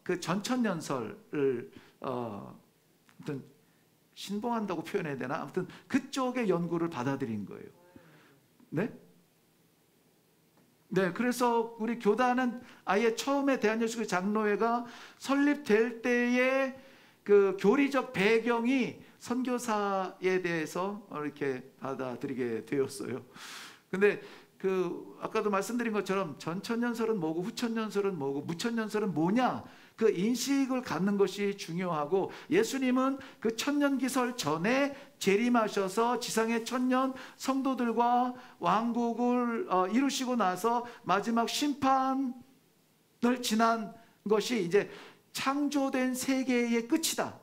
Speaker 1: 그 전천년설을 아무튼 신봉한다고 표현해야 되나? 아무튼 그쪽의 연구를 받아들인 거예요. 네? 네, 그래서 우리 교단은 아예 처음에 대한예수교회 장로회가 설립될 때의 그 교리적 배경이 선교사에 대해서 이렇게 받아들이게 되었어요. 근데 아까도 말씀드린 것처럼 전천년설은 뭐고 후천년설은 뭐고 무천년설은 뭐냐, 그 인식을 갖는 것이 중요하고, 예수님은 그 천년기설 전에 재림하셔서 지상의 천년 성도들과 왕국을 이루시고 나서 마지막 심판을 지난 것이 이제 창조된 세계의 끝이다,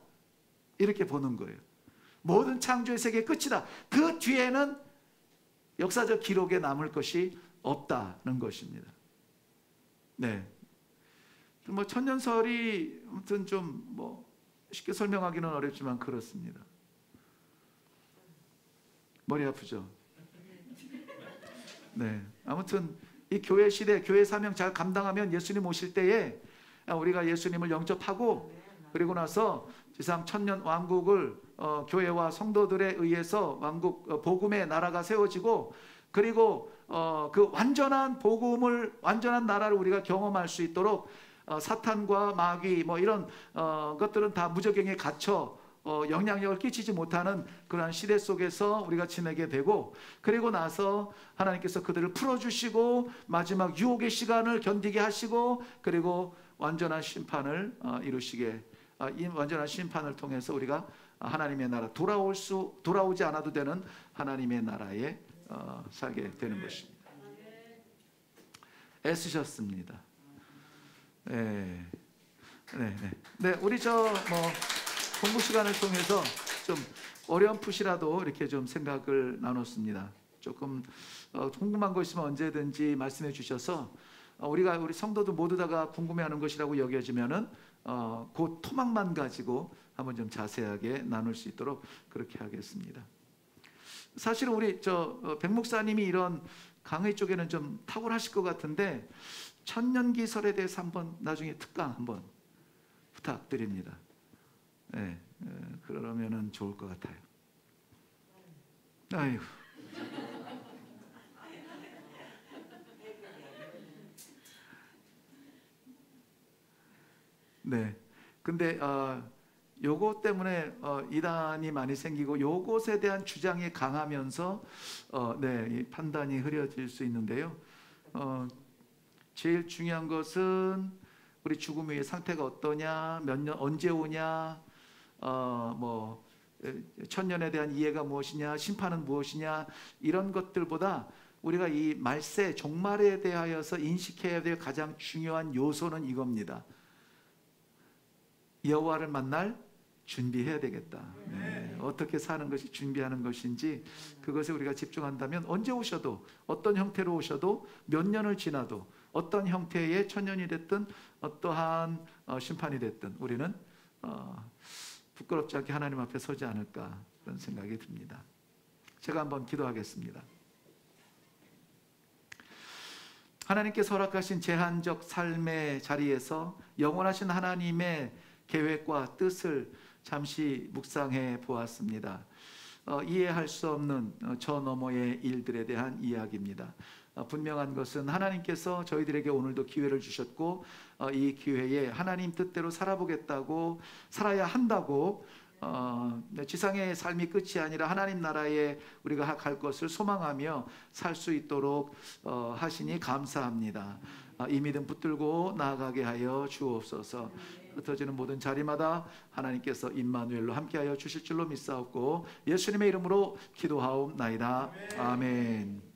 Speaker 1: 이렇게 보는 거예요. 모든 창조의 세계의 끝이다. 그 뒤에는 역사적 기록에 남을 것이 없다는 것입니다. 네. 뭐 천년설이 아무튼 좀 뭐 쉽게 설명하기는 어렵지만 그렇습니다. 머리 아프죠? 네. 아무튼 이 교회 시대, 교회 사명 잘 감당하면 예수님 오실 때에 우리가 예수님을 영접하고, 그리고 나서 지상 천년 왕국을 교회와 성도들에 의해서 왕국 복음의 나라가 세워지고, 그리고 그 완전한 복음을, 완전한 나라를 우리가 경험할 수 있도록 사탄과 마귀 뭐 이런 것들은 다 무저갱에 갇혀 영향력을 끼치지 못하는 그러한 시대 속에서 우리가 지내게 되고, 그리고 나서 하나님께서 그들을 풀어주시고 마지막 유혹의 시간을 견디게 하시고, 그리고 완전한 심판을 이루시게, 이 완전한 심판을 통해서 우리가 하나님의 나라, 돌아오지 않아도 되는 하나님의 나라에 살게 되는 것입니다. 애쓰셨습니다. 네, 우리 공부 시간을 통해서 좀 어렴풋이라도 이렇게 좀 생각을 나눴습니다. 조금 궁금한 거 있으면 언제든지 말씀해 주셔서 우리 성도들 모두 다가 궁금해하는 것이라고 여겨지면은 그 토막만 가지고 한번 좀 자세하게 나눌 수 있도록 그렇게 하겠습니다. 사실은 우리 백 목사님이 이런 강의 쪽에는 좀 탁월하실 것 같은데, 천년기설에 대해서 한번 나중에 특강 한번 부탁드립니다. 네, 그러면은 좋을 것 같아요. 아이고. 네. 근데 요거 때문에 이단이 많이 생기고, 요것에 대한 주장이 강하면서 이 판단이 흐려질 수 있는데요. 제일 중요한 것은 우리 죽음 후의 상태가 어떠냐, 몇 년 언제 오냐, 천년에 대한 이해가 무엇이냐, 심판은 무엇이냐, 이런 것들보다 우리가 이 말세 종말에 대하여서 인식해야 될 가장 중요한 요소는 이겁니다. 여호와를 만날 준비해야 되겠다. 네. 어떻게 사는 것이 준비하는 것인지 그것에 우리가 집중한다면 언제 오셔도 어떤 형태로 오셔도 몇 년을 지나도 어떤 형태의 천년이 됐든 어떠한 심판이 됐든 우리는 부끄럽지 않게 하나님 앞에 서지 않을까 그런 생각이 듭니다. 제가 한번 기도하겠습니다. 하나님께서 허락하신 제한적 삶의 자리에서 영원하신 하나님의 계획과 뜻을 잠시 묵상해 보았습니다. 이해할 수 없는 저 너머의 일들에 대한 이야기입니다. 분명한 것은 하나님께서 저희들에게 오늘도 기회를 주셨고 이 기회에 하나님 뜻대로 살아보겠다고 살아야 한다고 지상의 삶이 끝이 아니라 하나님 나라에 우리가 갈 것을 소망하며 살 수 있도록 하시니 감사합니다. 이 믿음 붙들고 나아가게 하여 주옵소서. 흩어지는 모든 자리마다 하나님께서 임마누엘로 함께하여 주실 줄로 믿사옵고 예수님의 이름으로 기도하옵나이다. 아멘.